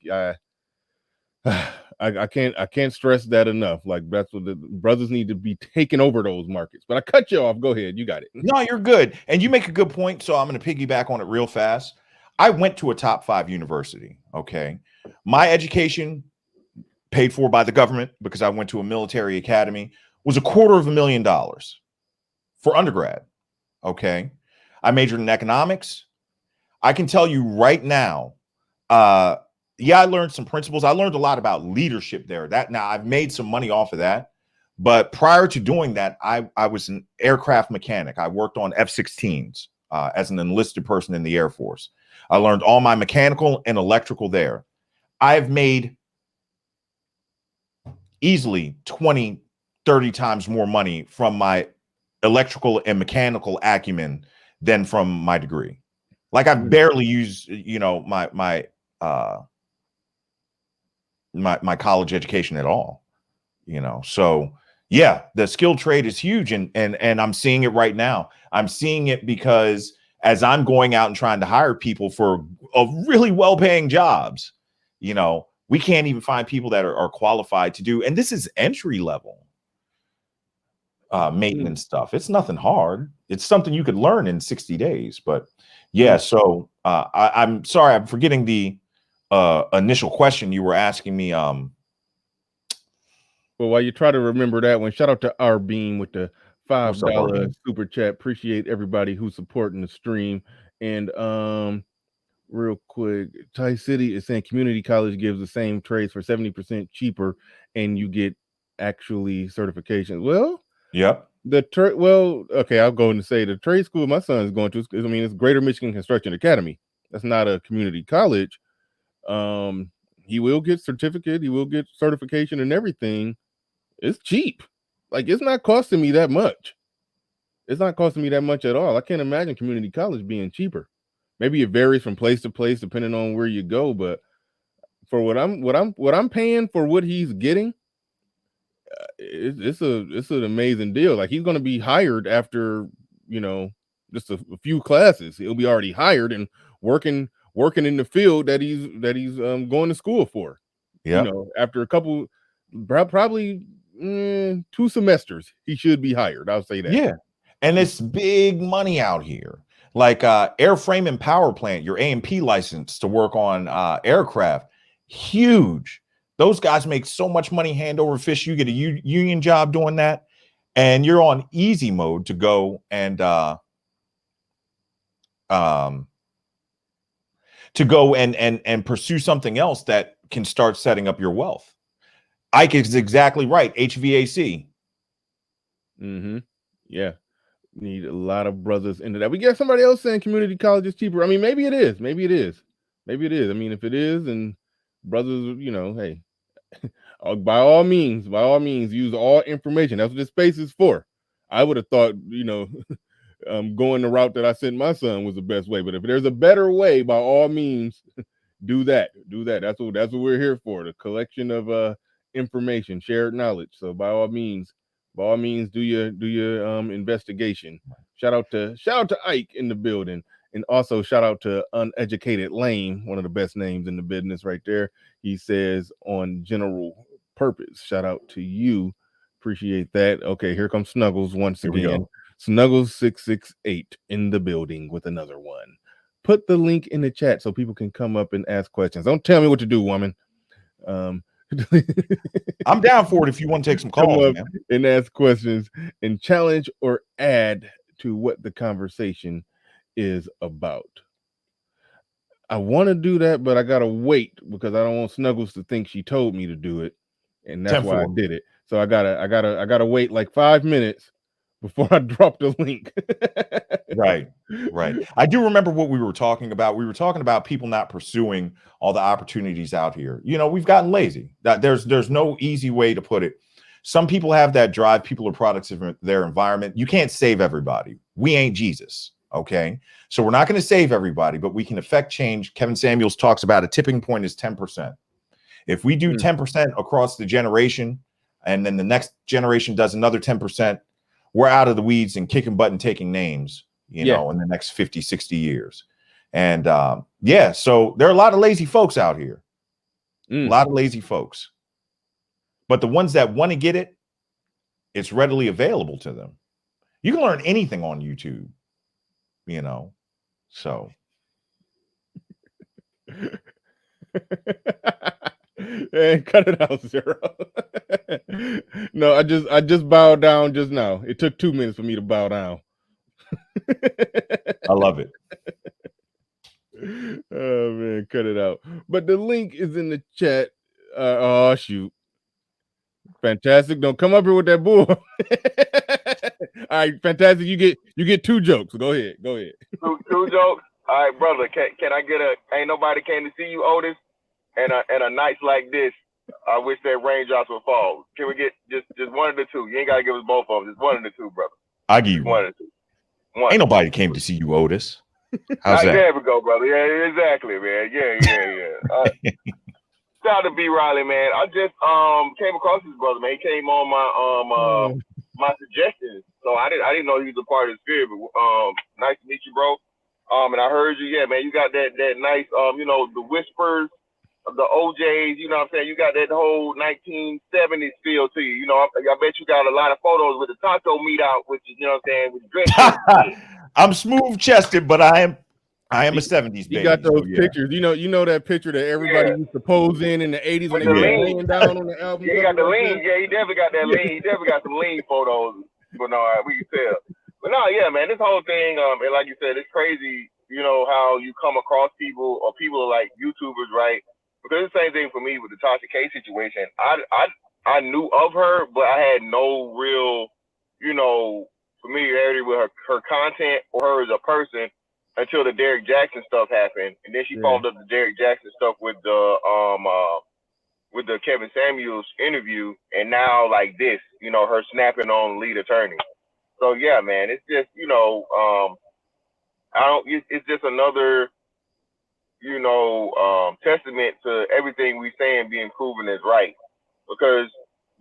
I can't stress that enough. Like that's what the brothers need to be taking over those markets. But I cut you off. Go ahead. You got it. No, you're good. And you make a good point. So I'm going to piggyback on it real fast. I went to a top 5 university. Okay. My education, paid for by the government because I went to a military academy, was $250,000 for undergrad. Okay. I majored in economics. I can tell you right now, I learned some principles. I learned a lot about leadership there. Now I've made some money off of that. But prior to doing that, I was an aircraft mechanic. I worked on F-16s as an enlisted person in the Air Force. I learned all my mechanical and electrical there. I've made easily 20, 30 times more money from my electrical and mechanical acumen than from my degree. Like I barely use, my college education at all, So yeah, the skilled trade is huge. And I'm seeing it right now. I'm seeing it because as I'm going out and trying to hire people for really well-paying jobs, we can't even find people that are qualified to do. And this is entry level maintenance stuff. It's nothing hard. It's something you could learn in 60 days. But yeah, so I'm sorry, I'm forgetting the initial question you were asking me. Well, while you try to remember that one, shout out to our Beam with the $5 super chat. Appreciate everybody who's supporting the stream. And real quick, Thai City is saying community college gives the same trades for 70% cheaper, and you get actually certifications. Well, yep. Okay, I'll go and say the trade school my son is going to. I mean, it's Greater Michigan Construction Academy. That's not a community college. He will get certificate. He will get certification and everything. It's cheap. Like, it's not costing me that much. It's not costing me that much at all. I can't imagine community college being cheaper. Maybe it varies from place to place depending on where you go, but for what I'm paying for what he's getting, it's an amazing deal. Like, he's going to be hired after, just a few classes. He'll be already hired and working in the field that he's going to school for. Yeah. After a couple, probably 2 semesters, he should be hired. I'll say that. Yeah. And it's big money out here. Like airframe and power plant, your A&P license to work on aircraft, huge. Those guys make so much money hand over fist. You get a union job doing that, and you're on easy mode to go and pursue something else that can start setting up your wealth. Ike is exactly right. HVAC. Yeah. Need a lot of brothers into that. We got somebody else saying community college is cheaper. I mean, maybe it is. I mean, if it is, and brothers, hey, by all means, use all information. That's what this space is for. I would have thought, going the route that I sent my son was the best way. But if there's a better way, by all means, do that. That's what we're here for. The collection of information, shared knowledge. So by all means, do your investigation. Shout out to Ike in the building, and also shout out to Uneducated Lane, one of the best names in the business right there. He says on general purpose. Shout out to you. Appreciate that. Okay, here comes Snuggles once again. Snuggles 668 in the building with another one. Put the link in the chat so people can come up and ask questions. Don't tell me what to do, woman. I'm down for it if you want to take some calls, man. And ask questions and challenge or add to what the conversation is about. I want to do that, but I gotta wait because I don't want Snuggles to think she told me to do it, and that's why I did it. So I gotta wait like 5 minutes before I drop the link. Right. I do remember what we were talking about. We were talking about people not pursuing all the opportunities out here. We've gotten lazy. That there's no easy way to put it. Some people have that drive. People are products of their environment. You can't save everybody. We ain't Jesus. Okay. So we're not going to save everybody, but we can affect change. Kevin Samuels talks about a tipping point is 10%. If we do 10% across the generation, and then the next generation does another 10%, we're out of the weeds and kicking butt and taking names, in the next 50, 60 years. And so there are a lot of lazy folks out here. A lot of lazy folks. But the ones that want to get it, it's readily available to them. You can learn anything on YouTube, so. Hey, cut it out, Zero. No, I just bowed down just now. It took 2 minutes for me to bow down. I love it. Oh man, cut it out. But the link is in the chat. Oh shoot. Fantastic. Don't come up here with that bull. All right, Fantastic. You get 2 jokes. Go ahead. Two jokes. All right, brother. Can I get ain't nobody came to see you, Otis? And a nights like this, I wish that raindrops would fall. Can we get just one of the 2? You ain't gotta give us both of them. Just one of the 2, brother. I'll give you one of the 2. One. Ain't nobody came to see you, Otis. How's that? There we go, brother. Yeah, exactly, man. Yeah. Shout out to B. Riley, man. I just came across this brother, man. He came on my my suggestions, so I didn't know he was a part of the spirit. But nice to meet you, bro. And I heard you, man. You got that nice the whispers. The OJs, you know what I'm saying? You got that whole 1970s feel to you. I bet you got a lot of photos with the taco meat out, which is, what I'm saying, with dress. I'm smooth chested, but I am a 70s baby. You got those pictures. You know that picture that everybody used to pose in the 80s when they were laying down on the album. Yeah, he got the lean. Yeah, he definitely got that lean. He definitely got some lean photos. but no, we can tell. But no, yeah, man, this whole thing, and like you said, it's crazy. You know how you come across people or people like YouTubers, right? Because it's the same thing for me with the Tasha K situation. I knew of her, but I had no real, familiarity with her content or her as a person until the Derrick Jackson stuff happened, and then she followed up the Derrick Jackson stuff with the Kevin Samuels interview, and now like this, her snapping on lead attorney. So yeah, man, it's just it's just another testament to everything we saying being proven is right. Because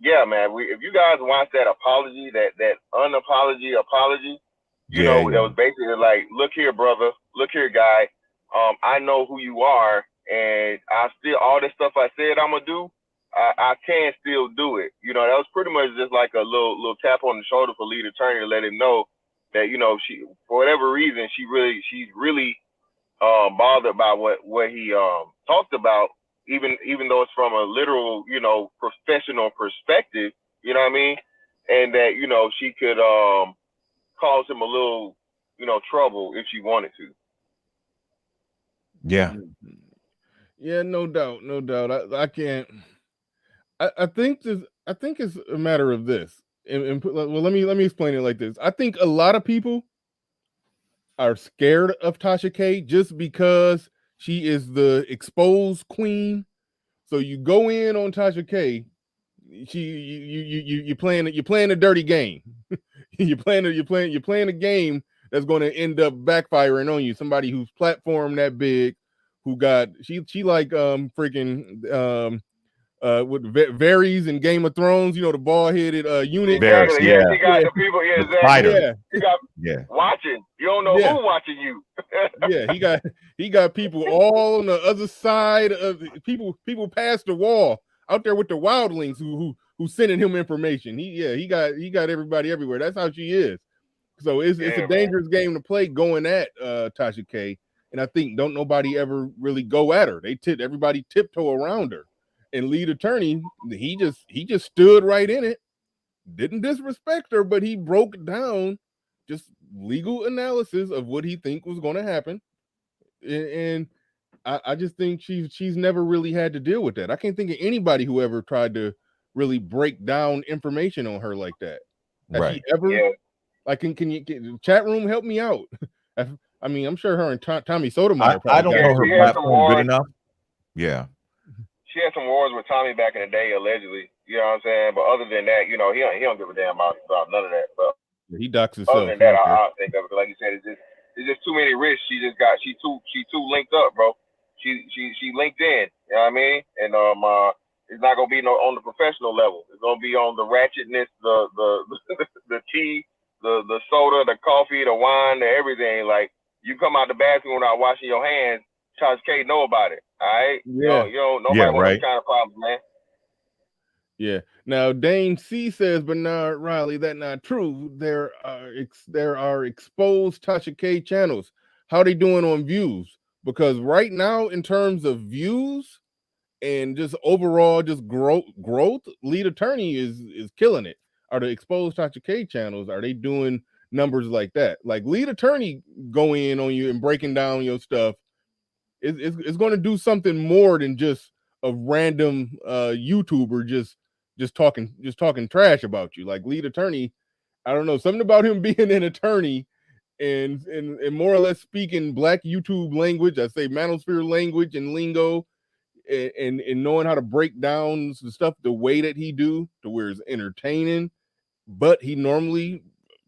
yeah, man, if you guys watch that apology, that unapology apology, that was basically like, look here, brother, look here, guy, I know who you are, and I still, all this stuff I said I'm gonna do, I can still do it. That was pretty much just like a little tap on the shoulder for lead attorney to let him know that she, for whatever reason, she's really bothered by what he talked about, even though it's from a literal professional perspective, you know what I mean, and that she could cause him a little trouble if she wanted to. Yeah, no doubt. I can't. I think it's a matter of this. Well, let me explain it like this. I think a lot of people are scared of Tasha K just because she is the exposed queen. So you go in on Tasha K, you're playing a dirty game. you're playing a game that's going to end up backfiring on you. Somebody whose platform that big, who got she like freaking with Varys in Game of Thrones, the bald-headed eunuch. Exactly. Yeah, she got the people. Yeah, exactly. Yeah, she got watching. You don't know who watching you. Yeah, he got people all on the other side of people past the wall out there with the wildlings who sending him information. He got everybody everywhere. That's how she is. So it's a dangerous game to play going at Tasha K. And I think don't nobody ever really go at her. Everybody tiptoe around her. And lead attorney, he just stood right in it, didn't disrespect her, but he broke down just legal analysis of what he think was going to happen. And I just think she's never really had to deal with that. I can't think of anybody who ever tried to really break down information on her like that. Has she ever? Yeah. Like, can you chat room help me out? I mean, I'm sure her and Tommy Sotomayor. I don't know her platform good enough. Yeah. She had some wars with Tommy back in the day, allegedly. You know what I'm saying? But other than that, he don't give a damn about none of that. But he ducks himself. Other than that, I think of it. Like you said, it's just too many risks. She too linked up, bro. She linked in. You know what I mean? And it's not gonna be on the professional level. It's gonna be on the ratchetness, the tea, the soda, the coffee, the wine, the everything. Like, you come out the bathroom without washing your hands, Tasha K know about it. All right. Yeah. Nobody wants these kind of problems, man. Yeah. Now Dane C says, Bernard Riley, that not true. There are exposed Tasha K channels. How they doing on views? Because right now, in terms of views and just overall just growth, lead attorney is killing it. Are the exposed Tasha K channels? Are they doing numbers like that? Like, lead attorney going in on you and breaking down your stuff. It's going to do something more than just a random YouTuber just talking trash about you. Like, lead attorney, I don't know, something about him being an attorney and more or less speaking Black YouTube language. I say manosphere language and lingo, and knowing how to break down the stuff the way that he do to where it's entertaining. But he normally,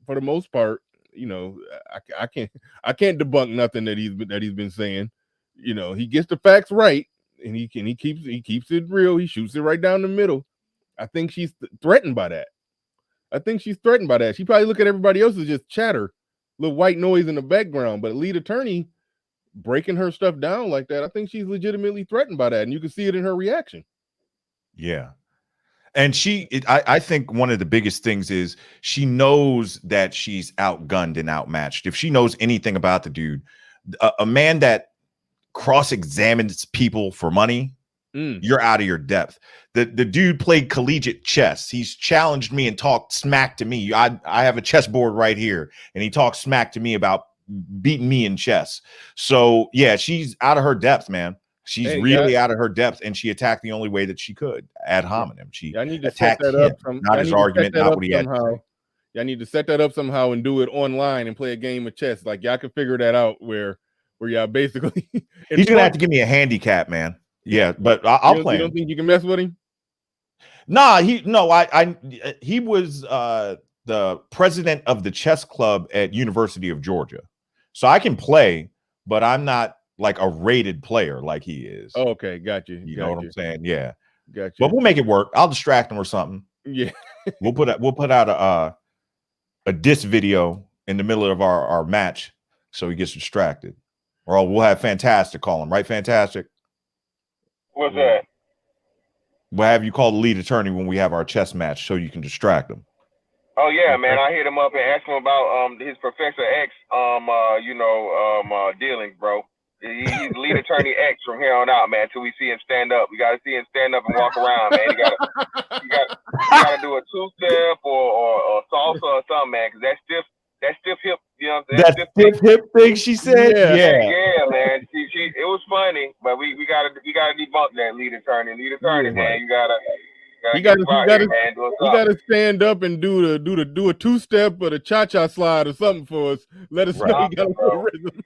for the most part, I can't debunk nothing that he's been saying. He gets the facts right, and he keeps it real. He shoots it right down the middle. I think she's threatened by that. She probably look at everybody else as just chatter, little white noise in the background. But lead attorney breaking her stuff down like that, I think she's legitimately threatened by that, and you can see it in her reaction. Yeah. And I think one of the biggest things is she knows that she's outgunned and outmatched. If she knows anything about the dude, a man that cross-examines people for money you're out of your depth. The dude played collegiate chess. He's challenged me and talked smack to me. I have a chessboard right here, and he talked smack to me about beating me in chess. So yeah, she's out of her depth, man. She's really out of her depth, and she attacked the only way that she could, ad hominem. She I need to attacked set that him, up not his argument, not what he had to say. I need to set that up somehow and do it online and play a game of chess. Like y'all can figure that out where y'all basically. He's gonna have to give me a handicap, man. Yeah, but I'll play. You don't think you can mess with him? Nah, he was the president of the chess club at University of Georgia, so I can play, but I'm not like a rated player like he is. Oh, okay, got you. You know what I'm saying? Yeah, got you. But we'll make it work. I'll distract him or something. Yeah, we'll put out a diss video in the middle of our match so he gets distracted, or we'll have Fantastic call him. Right, Fantastic? What's that? We'll have you call the lead attorney when we have our chess match so you can distract him. Oh yeah, man. I hit him up and asked him about his Professor X dealings, bro. He's lead attorney X from here on out, man, till we see him stand up. We gotta see him stand up and walk around, man. You gotta do a two-step or salsa or something, man, because that stiff hip, you know what I'm saying? That stiff hip thing she said? Yeah, man. It was funny, but we gotta debunk that lead attorney. Man. Right. You gotta stand up and do a two-step or the cha-cha slide or something for us. Let us know you got a rhythm.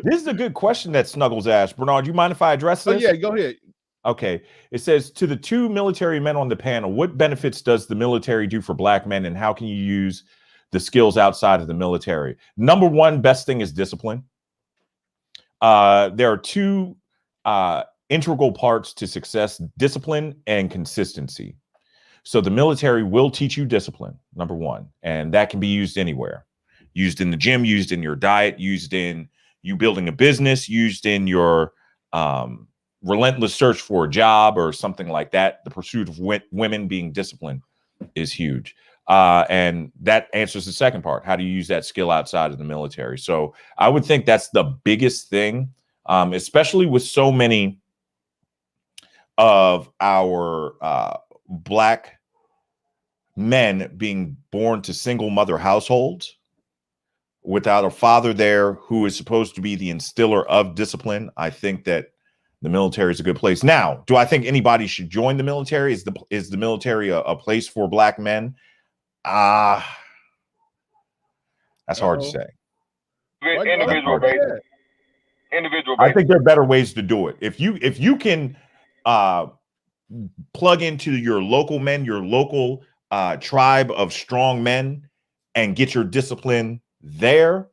This is a good question that Snuggles asked. Bernard, you mind if I address this? Oh, yeah, go ahead. Okay. It says, to the two military men on the panel, what benefits does the military do for Black men, and how can you use the skills outside of the military? Number one, best thing is discipline. There are two integral parts to success: discipline and consistency. So the military will teach you discipline, number one, and that can be used anywhere. Used in the gym, used in your diet, used in you building a business, used in your relentless search for a job or something like that. The pursuit of women being disciplined is huge. And that answers the second part. How do you use that skill outside of the military? So I would think that's the biggest thing, especially with so many of our Black men being born to single mother households without a father there who is supposed to be the instiller of discipline. I think that the military is a good place. Now, do I think anybody should join the military? Is the military a place for Black men? That's hard to say. Individual basis. I think there are better ways to do it. If you can plug into your local men, your local tribe of strong men, and get your discipline there,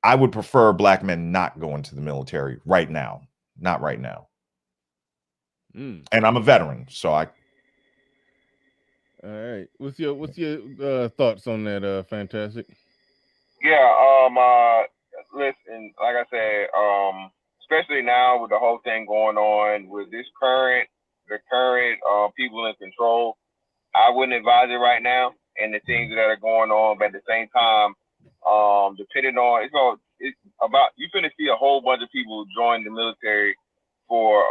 I would prefer Black men not going to the military right now. Not right now. And I'm a veteran, so I. All right. What's your thoughts on that, Fantastic? Yeah. Listen, like I said, especially now with the whole thing going on with the current people in control, I wouldn't advise it right now. And the things that are going on, but at the same time, depending on you're gonna see a whole bunch of people join the military for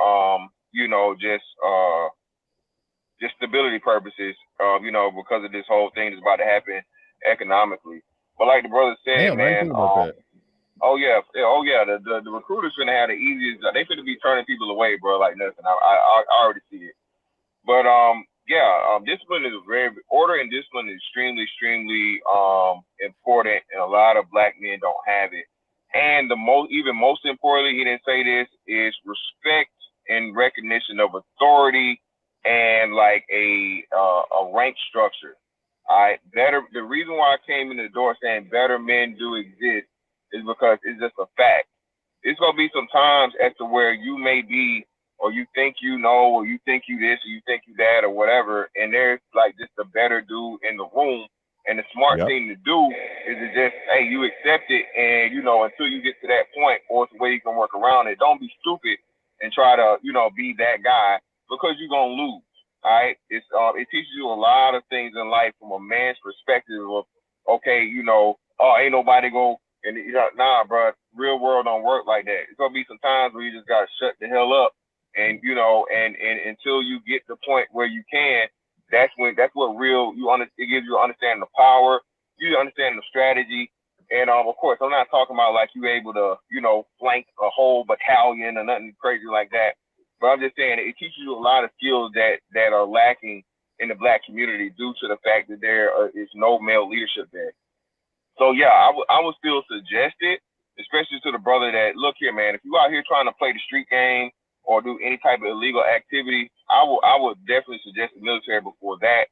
just stability purposes, because of this whole thing that's about to happen economically. But like the brother said, man, the recruiters finna have the easiest. They finna be turning people away, bro, like nothing. I already see it. But discipline is order and discipline is extremely important, and a lot of Black men don't have it. And most importantly, he didn't say this, is respect and recognition of authority and like a rank structure. All right, the reason why I came in the door saying better men do exist is because it's just a fact. It's gonna be some times as to where you may be, or you think you know, or you think you this, or you think you that, or whatever, and there's like just a better dude in the room. And the smart thing to do is to just, hey, you accept it, and until you get to that point, or it's a way you can work around it. Don't be stupid and try to, be that guy, because you're gonna lose. All right, it teaches you a lot of things in life from a man's perspective of, okay, ain't nobody go, and nah, bro, real world don't work like that. It's gonna be some times where you just gotta shut the hell up and and until you get to the point where you can, that's what real it gives you understanding of power, you understand the strategy, and of course I'm not talking about like you able to flank a whole battalion or nothing crazy like that, but I'm just saying it teaches you a lot of skills that are lacking in the Black community due to the fact that there is no male leadership there. So yeah, I would still suggest it, especially to the brother that, look here, man, if you out here trying to play the street game or do any type of illegal activity, I would definitely suggest the military before that.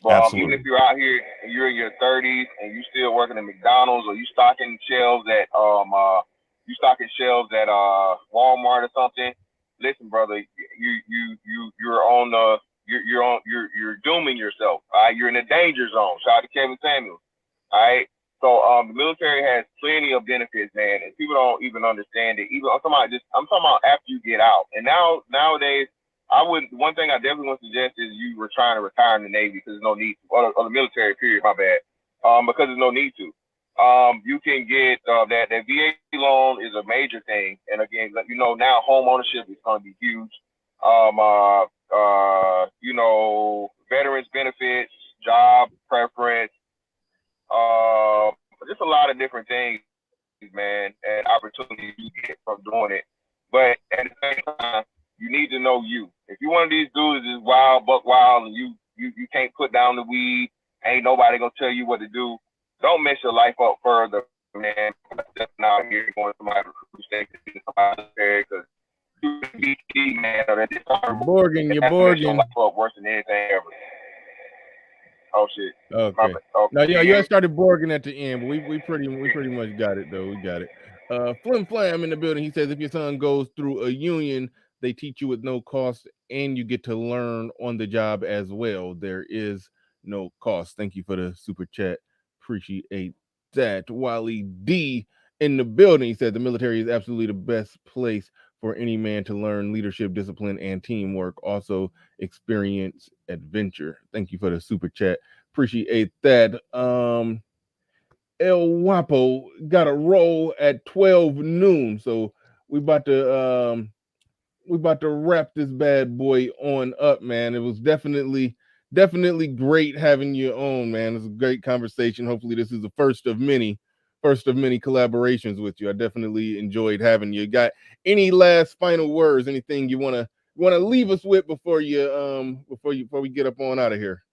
But even if you're out here and you're in your 30s and you still working at McDonald's, or you stocking shelves at Walmart or something, listen, brother, you're dooming yourself. All right, you're in a danger zone. Shout out to Kevin Samuels. All right. So the military has plenty of benefits, man, and people don't even understand it. Even I'm talking about after you get out. And nowadays, one thing I definitely want to suggest is you were trying to retire in the Navy because there's no need to, or the military period, my bad. Because there's no need to. You can get that VA loan is a major thing, and again, now home ownership is going to be huge. Veterans benefits, job preference. Just a lot of different things, man, and opportunities you get from doing it. But at the same time, you need to know you. If you're one of these dudes is buck wild, and you can't put down the weed, ain't nobody gonna tell you what to do. Don't mess your life up further, man. Stepping out here going to somebody who's thinking somebody because you BT, man, or that Borging, you're Borging. Worse than anything ever. Oh shit. Okay. Now, yeah, you started Borging at the end, but we pretty much got it though. We got it. Flim Flam in the building. He says if your son goes through a union, they teach you with no cost, and you get to learn on the job as well. There is no cost. Thank you for the super chat. Appreciate that. Wally D in the building. He said the military is absolutely the best place for any man to learn leadership, discipline, and teamwork. Also experience adventure. Thank you for the super chat. Appreciate that. El Wapo got a roll at 12 noon. So we about to wrap this bad boy on up, man. It was definitely great having you on, man. It's a great conversation. Hopefully this is the first of many collaborations with you. I definitely enjoyed having you. Got any last final words, anything you want to leave us with before we get up on out of here?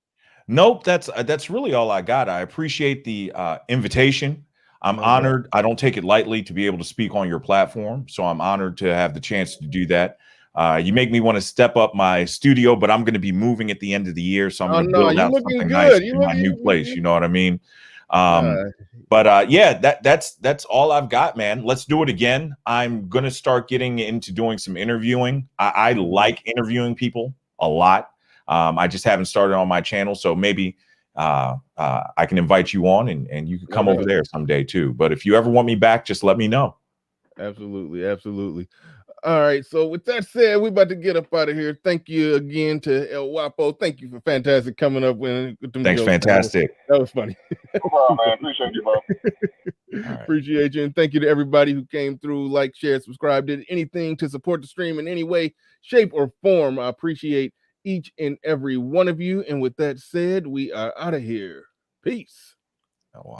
Nope, that's really all I got. I appreciate the invitation. I'm honored. I don't take it lightly to be able to speak on your platform, so I'm honored to have the chance to do that. You make me want to step up my studio, but I'm going to be moving at the end of the year, so I'm going to build out something nice in my new place. You know what I mean? Yeah, that's all I've got, man. Let's do it again. I'm going to start getting into doing some interviewing. I like interviewing people a lot. I just haven't started on my channel, so maybe I can invite you on and you can come over there someday too. But if you ever want me back, just let me know. Absolutely. All right, so with that said, we're about to get up out of here. Thank you again to El Wapo. Thank you for fantastic coming up with them. Thanks, jokes. Fantastic. That was funny. No problem, man. Appreciate you, bro. Right. Appreciate you, and thank you to everybody who came through, like, share, subscribe, did anything to support the stream in any way, shape, or form. I appreciate each and every one of you. And with that said, we are out of here. Peace.